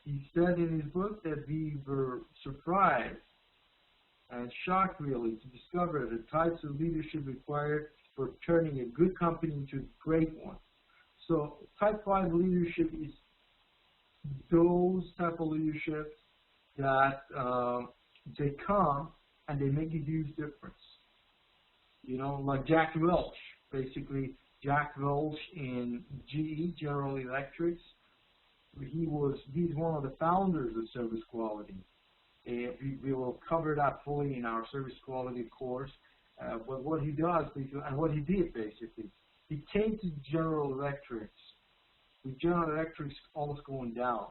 He said in his book that we were surprised and shocked really to discover the types of leadership required for turning a good company into a great one. So type 5 leadership is those type of leadership that they come and they make a huge difference. Like Jack Welch. Basically, Jack Welch in GE, General Electric, he's one of the founders of service quality. We will cover that fully in our service quality course. But what he does, and what he did basically, he came to General Electric, with General Electric almost going down.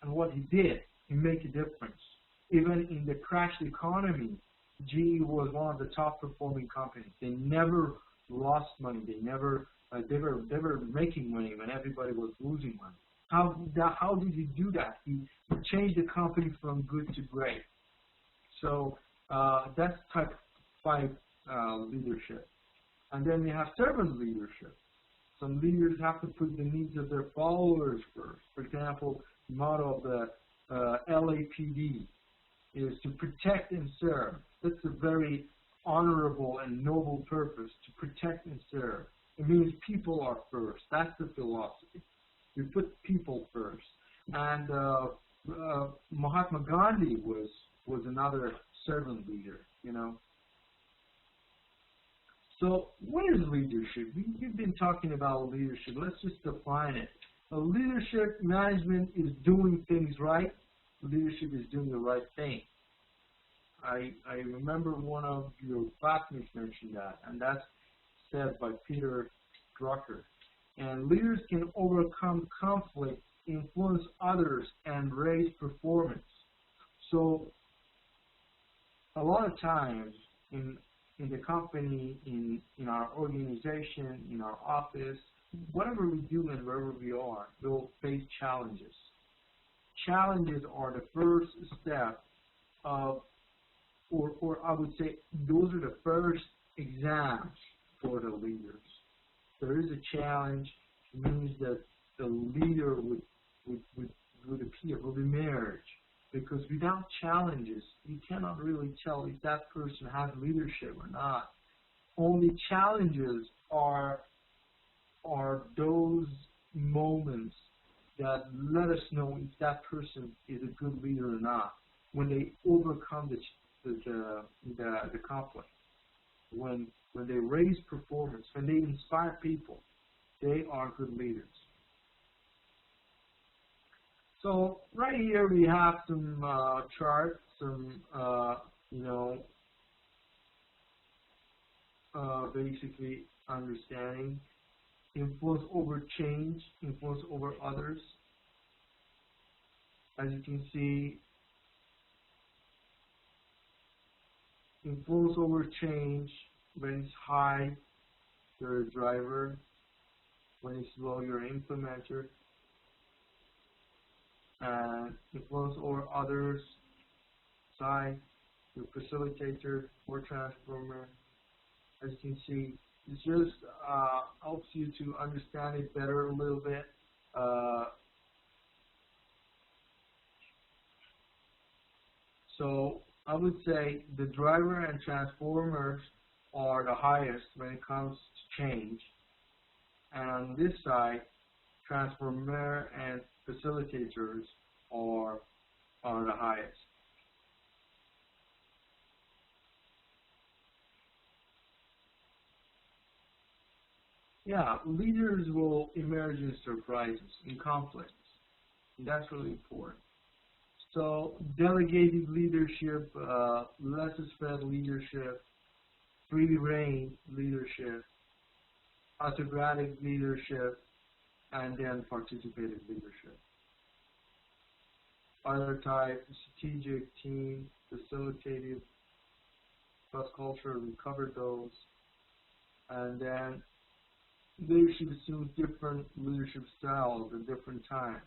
And what he did, he made a difference. Even in the crashed economy, GE was one of the top performing companies. They never lost money. They were making money when everybody was losing money. How did he do that? He changed the company from good to great. So that's type 5 leadership. And then we have servant leadership. Some leaders have to put the needs of their followers first. For example, the motto of the LAPD is to protect and serve. That's a very honorable and noble purpose, to protect and serve. It means people are first. That's the philosophy. You put people first. And Mahatma Gandhi was another servant leader, So what is leadership? We've been talking about leadership. Let's just define it. Leadership management is doing things right. Leadership is doing the right thing. I remember one of your classmates mentioned that, and that's said by Peter Drucker. And leaders can overcome conflict, influence others, and raise performance. So a lot of times in the company, in our organization, in our office, whatever we do and wherever we are, we'll face challenges. Challenges are the first step of, or I would say, those are the first exams for the leaders. there is a challenge, it means that the leader would appear, would emerge. Because without challenges, you cannot really tell if that person has leadership or not. Only challenges are those moments that let us know if that person is a good leader or not. When they overcome the conflict, when they raise performance, when they inspire people, they are good leaders. So right here we have some charts, some basically understanding. Influence over change, influence over others. As you can see, influence over change, when it's high, you're a driver. When it's low, you're an implementer. And influence over others, side, you're a facilitator or transformer. As you can see, it just helps you to understand it better a little bit. So I would say the driver and transformers are the highest when it comes to change. And on this side, transformer and facilitators are the highest. Yeah, leaders will emerge in surprises, in conflicts. And that's really important. So, delegated leadership, laissez-faire leadership, free reign leadership, autocratic leadership, and then participative leadership. Other type, strategic, team, facilitative, cross-culture, we covered those. And then leadership assumes different leadership styles at different times.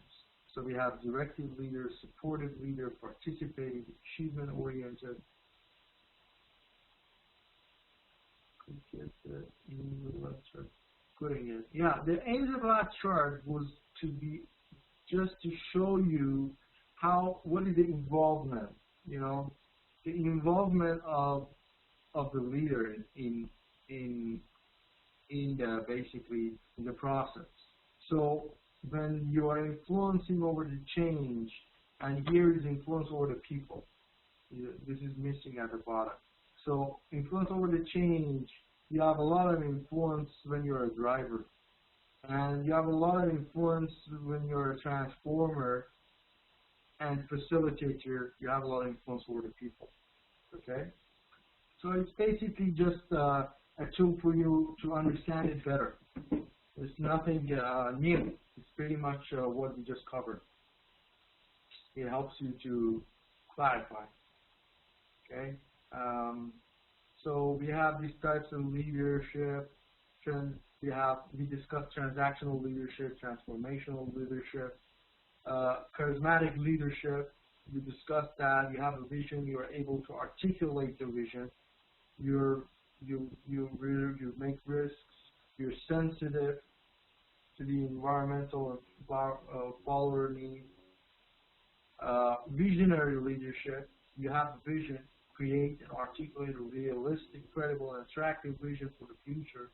So we have directive leader, supportive leader, participative, achievement-oriented. Yeah, the aim of that chart was to be just to show you what is the involvement, the involvement of the leader in basically in the process. So when you are influencing over the change, and here is influence over the people. This is missing at the bottom. So influence over the change, you have a lot of influence when you're a driver. And you have a lot of influence when you're a transformer and facilitator, you have a lot of influence over the people. Okay? So it's basically just a tool for you to understand it better. There's nothing new. It's pretty much what we just covered. It helps you to clarify. Okay? So we have these types of leadership. We discussed transactional leadership, transformational leadership, charismatic leadership. We discussed that. You have a vision. You are able to articulate the vision. You make risks. You're sensitive to the environmental and follower needs. Visionary leadership. You have a vision. Create and articulate a realistic, credible, and attractive vision for the future.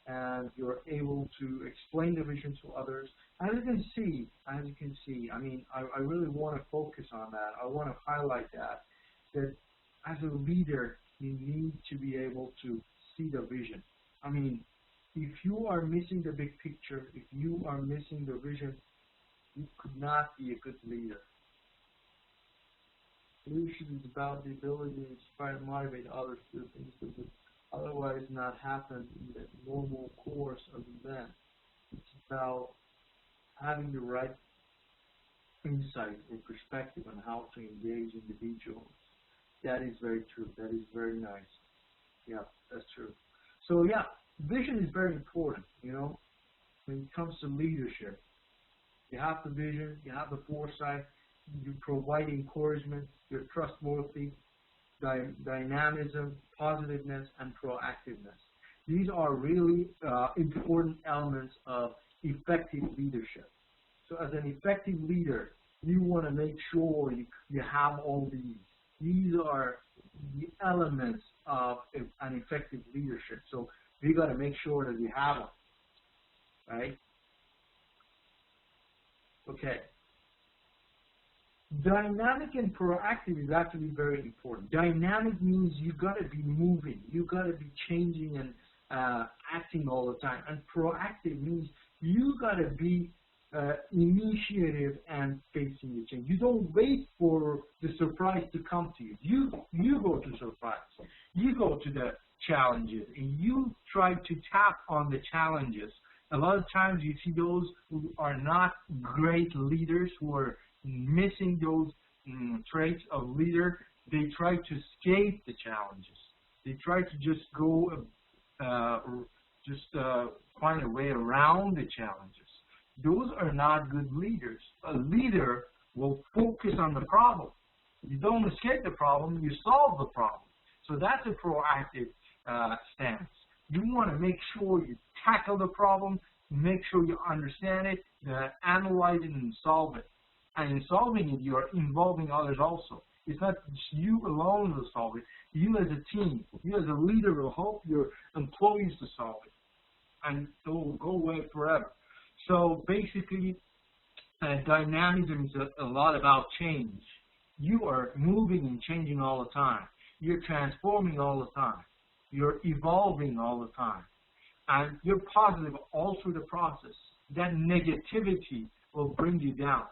And you're able to explain the vision to others. As you can see, I mean, I really want to focus on that. I want to highlight that as a leader, you need to be able to see the vision. I mean, if you are missing the big picture, if you are missing the vision, you could not be a good leader. Leadership is about the ability to inspire and motivate others to do things that would otherwise not happen in the normal course of events. It's about having the right insight or perspective on how to engage individuals. That is very true. That is very nice. Yeah, that's true. So yeah, vision is very important, when it comes to leadership. You have the vision, you have the foresight, you provide encouragement, you're trustworthy, dynamism, positiveness, and proactiveness. These are really important elements of effective leadership. So as an effective leader, you want to make sure you have all these. These are the elements of an effective leadership. So we got to make sure that we have them, right? Okay. Dynamic and proactive is actually very important. Dynamic means you got to be moving, you got to be changing and acting all the time. And proactive means you got to be initiative and facing the change. You don't wait for the surprise to come to you. You go to surprise. You go to the challenges and you try to tap on the challenges. A lot of times you see those who are not great leaders, who are missing those traits of leader. They try to escape the challenges. They try to just go, find a way around the challenges. Those are not good leaders. A leader will focus on the problem. You don't escape the problem, you solve the problem. So that's a proactive stance. You want to make sure you tackle the problem, make sure you understand it, analyze it, and solve it. And in solving it, you're involving others also. It's not just you alone who solve it. You as a team, you as a leader will help your employees to solve it. And it will go away forever. So basically, dynamism is a lot about change. You are moving and changing all the time. You're transforming all the time. You're evolving all the time. And you're positive all through the process. That negativity will bring you down.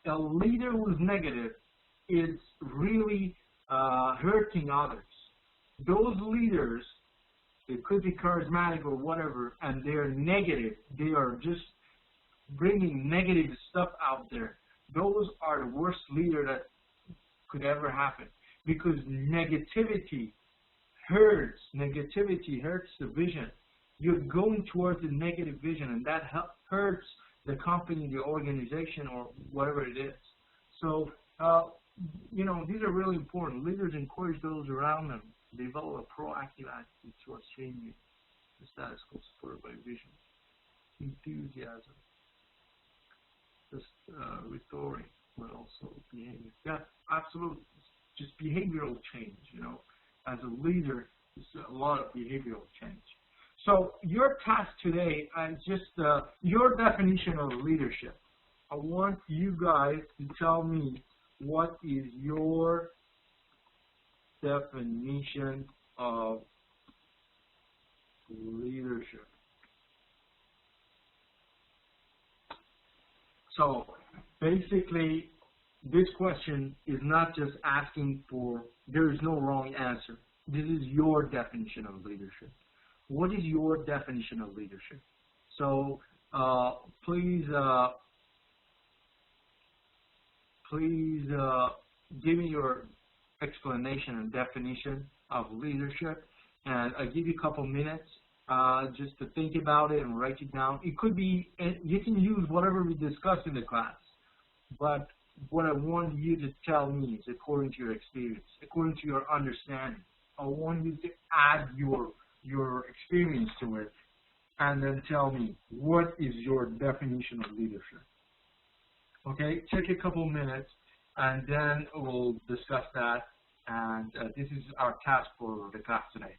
A leader who is negative is really hurting others. Those leaders, they could be charismatic or whatever, and they're negative. They are just bringing negative stuff out there. Those are the worst leader that could ever happen, because negativity hurts. Negativity hurts the vision. You're going towards a negative vision, and that hurts the company, the organization, or whatever it is. So, these are really important. Leaders encourage those around them. Develop a proactive attitude towards changing the status quo, supported by vision, enthusiasm, just restoring, but also behavior. Yeah, absolutely. Just behavioral change. As a leader, it's a lot of behavioral change. So your task today is just your definition of leadership. I want you guys to tell me what is your definition of leadership. So basically, this question is not just asking for, there is no wrong answer. This is your definition of leadership. What is your definition of leadership? So please give me your explanation and definition of leadership, and I'll give you a couple minutes just to think about it and write it down. It could be, you can use whatever we discussed in the class, but what I want you to tell me is according to your experience, according to your understanding. I want you to add your experience to it, and then tell me what is your definition of leadership. Okay, take a couple minutes, and then we'll discuss that. And this is our task for the class today.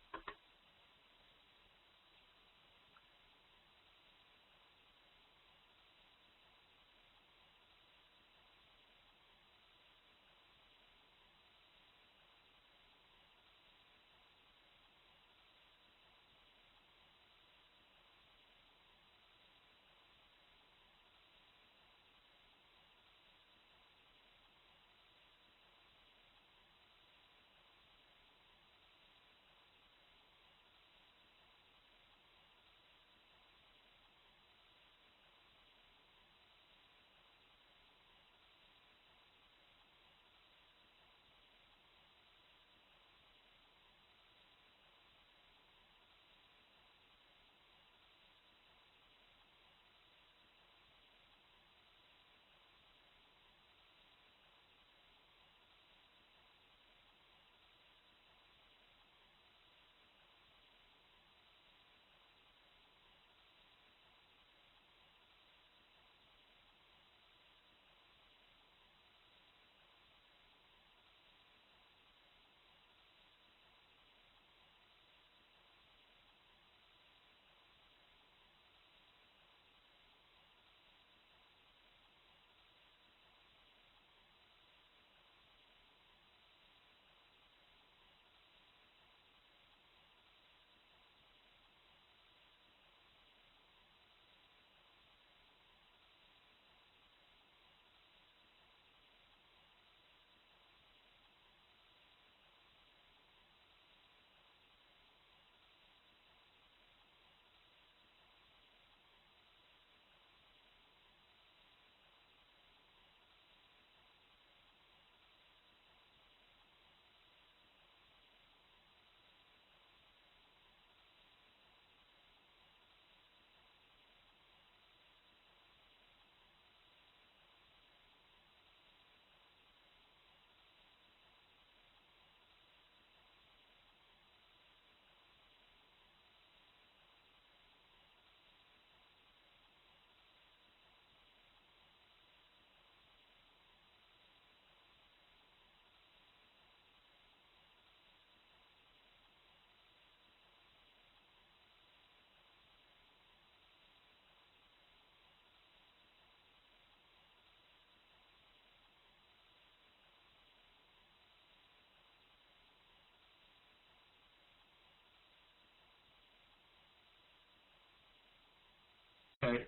Okay,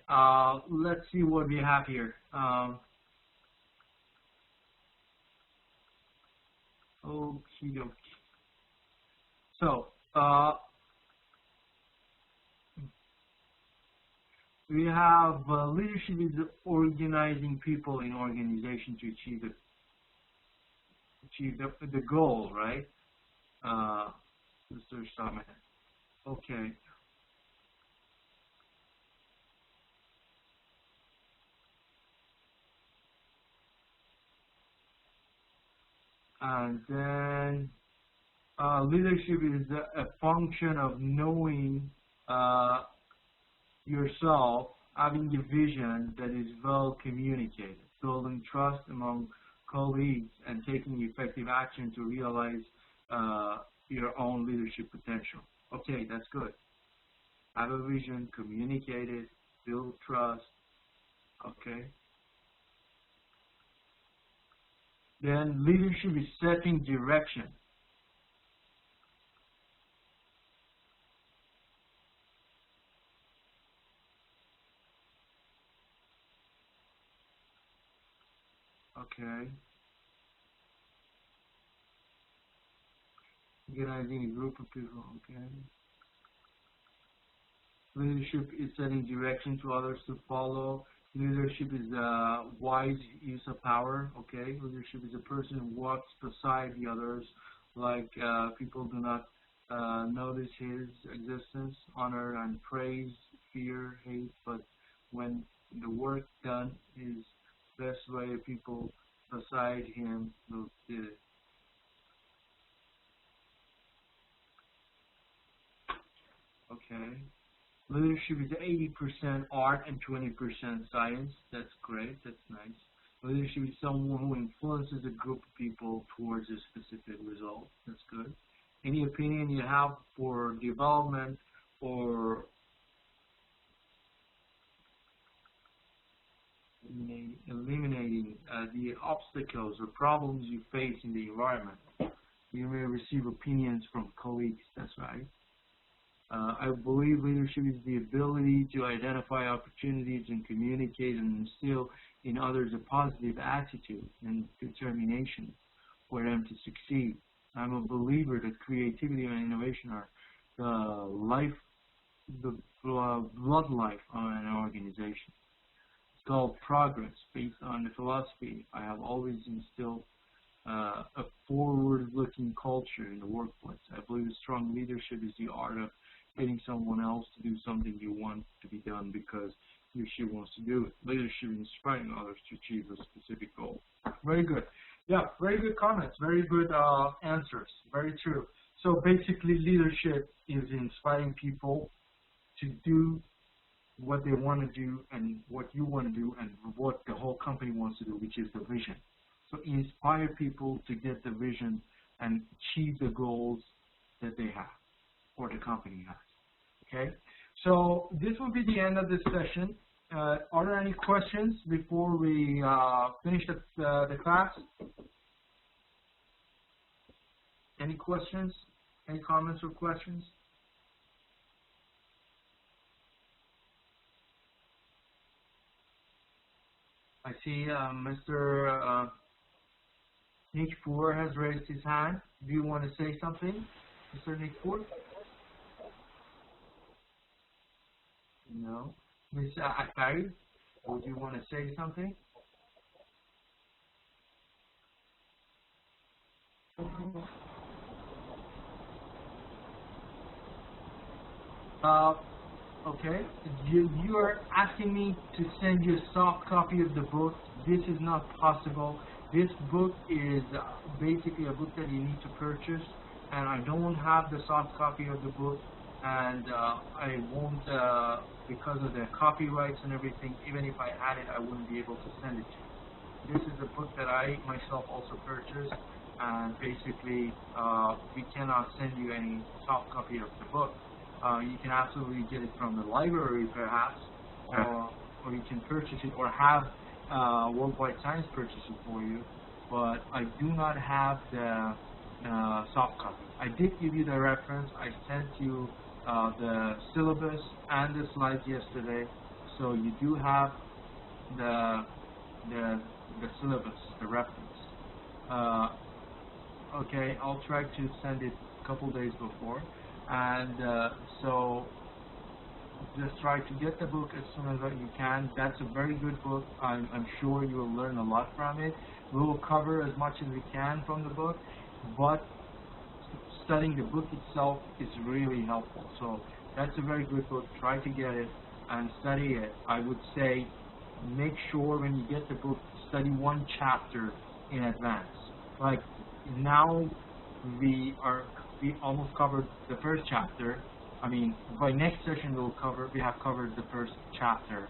let's see what we have here. Okie dokie. So, we have leadership is organizing people in organization to achieve the goal, right? Mr. Summit. Okay. And then leadership is a function of knowing yourself, having a vision that is well communicated, building trust among colleagues, and taking effective action to realize your own leadership potential. Okay, that's good. Have a vision, communicate it, build trust. Okay. Then leadership is setting direction. Okay. Organizing a group of people. Okay. Leadership is setting direction to others to follow. Leadership is wise use of power. Okay. Leadership is a person who walks beside the others, like people do not notice his existence, honor and praise, fear, hate, but when the work done is best way people beside him will do it. Okay. Leadership is 80% art and 20% science. That's great. That's nice. Leadership is someone who influences a group of people towards a specific result. That's good. Any opinion you have for development or eliminating the obstacles or problems you face in the environment. You may receive opinions from colleagues. That's right. I believe leadership is the ability to identify opportunities and communicate and instill in others a positive attitude and determination for them to succeed. I'm a believer that creativity and innovation are the blood life of an organization. It's called progress based on the philosophy. I have always instilled a forward-looking culture in the workplace. I believe strong leadership is the art of getting someone else to do something you want to be done because he or she wants to do it. Leadership is inspiring others to achieve a specific goal. Very good. Yeah, very good comments. Very good answers. Very true. So basically, leadership is inspiring people to do what they want to do and what you want to do and what the whole company wants to do, which is the vision. So inspire people to get the vision and achieve the goals that they have or the company has. Okay? So this will be the end of this session. Are there any questions before we finish the class? Any questions? Any comments or questions? I see Mr. Nijpur has raised his hand. Do you want to say something, Mr. Nijpur? No. Ms. Akari, would you want to say something? Okay. You are asking me to send you a soft copy of the book. This is not possible. This book is basically a book that you need to purchase, and I don't have the soft copy of the book, and I won't, because of the copyrights and everything, even if I had it, I wouldn't be able to send it to you. This is a book that I myself also purchased, and basically we cannot send you any soft copy of the book. You can absolutely get it from the library perhaps, or you can purchase it or have Worldwide Science purchase it for you, but I do not have the soft copy. I did give you the reference. I sent you the syllabus and the slides yesterday, So you do have the syllabus, the reference. Okay, I'll try to send it a couple days before, and so just try to get the book as soon as you can. That's a very good book. I'm sure you will learn a lot from it. We will cover as much as we can from the book, but studying the book itself is really helpful. So that's a very good book. Try to get it and study it. I would say make sure when you get the book, study one chapter in advance. Like now we almost covered the first chapter. I mean, by next session we have covered the first chapter.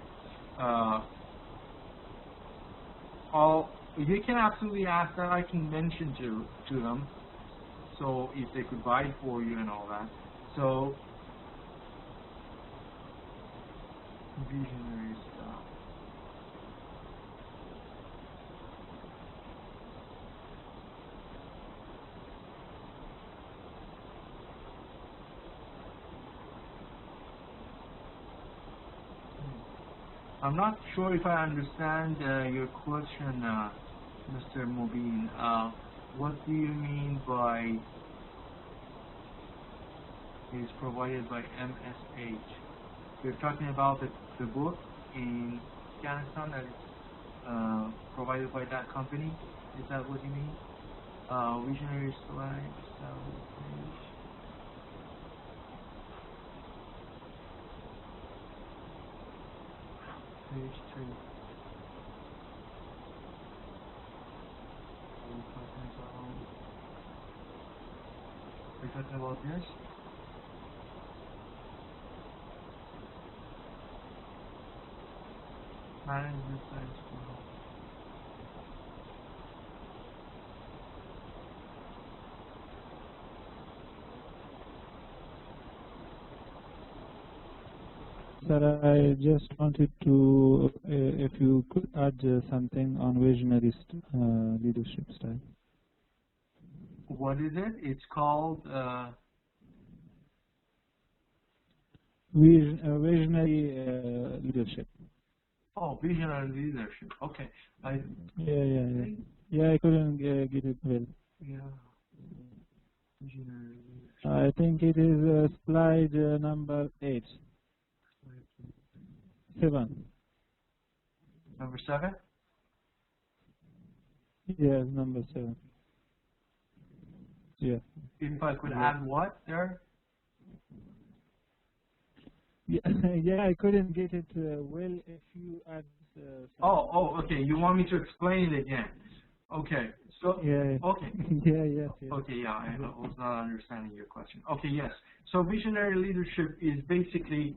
You can absolutely ask that. I can mention to them, so if they could buy it for you and all that. So visionary stuff. I'm not sure if I understand your question, Mr. Mubin. What do you mean by is provided by MSH? You're talking about the book in Afghanistan that is provided by that company? Is that what you mean? Visionary slide, page. Page 2. Are you talking about this? Management science. Sir, I just wanted to, if you could add something on visionary leadership style. What is it? It's called visionary leadership. Oh, visionary leadership. Okay. Yeah, I couldn't get it well. Yeah. Visionary leadership. I think it is slide number 8. 7. Number 7? Yes, number 7. Yeah. If I could add what there? Yeah, I couldn't get it well. If you add. Okay. You want me to explain it again? Okay. So. Yeah. Okay. Yes. Okay. Yeah, I was not understanding your question. Okay. Yes. So visionary leadership is basically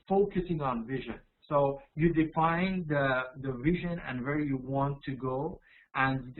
focusing on vision. So you define the vision and where you want to go, and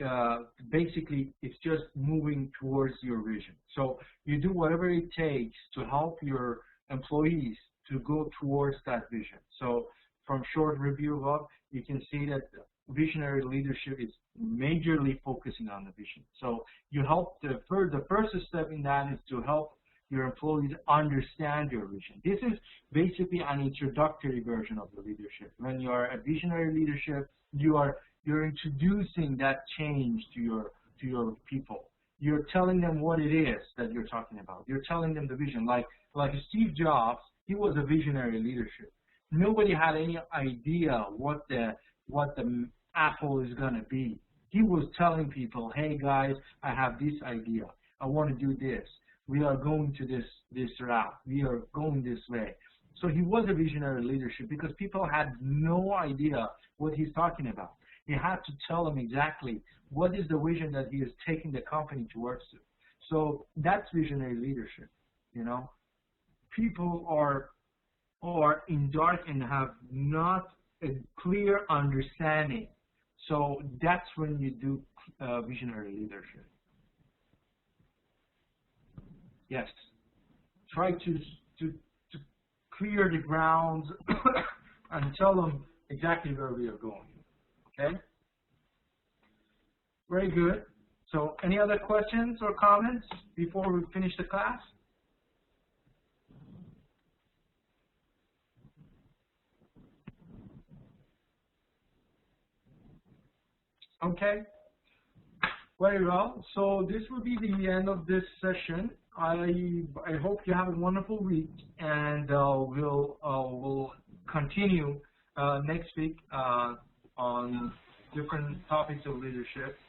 basically it's just moving towards your vision. So you do whatever it takes to help your employees to go towards that vision. So from short review above, you can see that visionary leadership is majorly focusing on the vision. So you help the first step in that is to help your employees understand your vision. This is basically an introductory version of the leadership. When you are a visionary leadership, you're introducing that change to your people. You're telling them what it is that you're talking about. You're telling them the vision. Like Steve Jobs, he was a visionary leadership. Nobody had any idea what the Apple is going to be. He was telling people, hey guys, I have this idea. I want to do this. We are going to this route. We are going this way. So he was a visionary leadership because people had no idea what he's talking about. He had to tell them exactly what is the vision that he is taking the company towards. So that's visionary leadership. You know, people are in dark and have not a clear understanding. So that's when you do visionary leadership. Yes, try to clear the grounds and tell them exactly where we are going. Okay? Very good. So any other questions or comments before we finish the class? Okay. Very well. So this will be the end of this session. I hope you have a wonderful week, and we'll continue next week on different topics of leadership.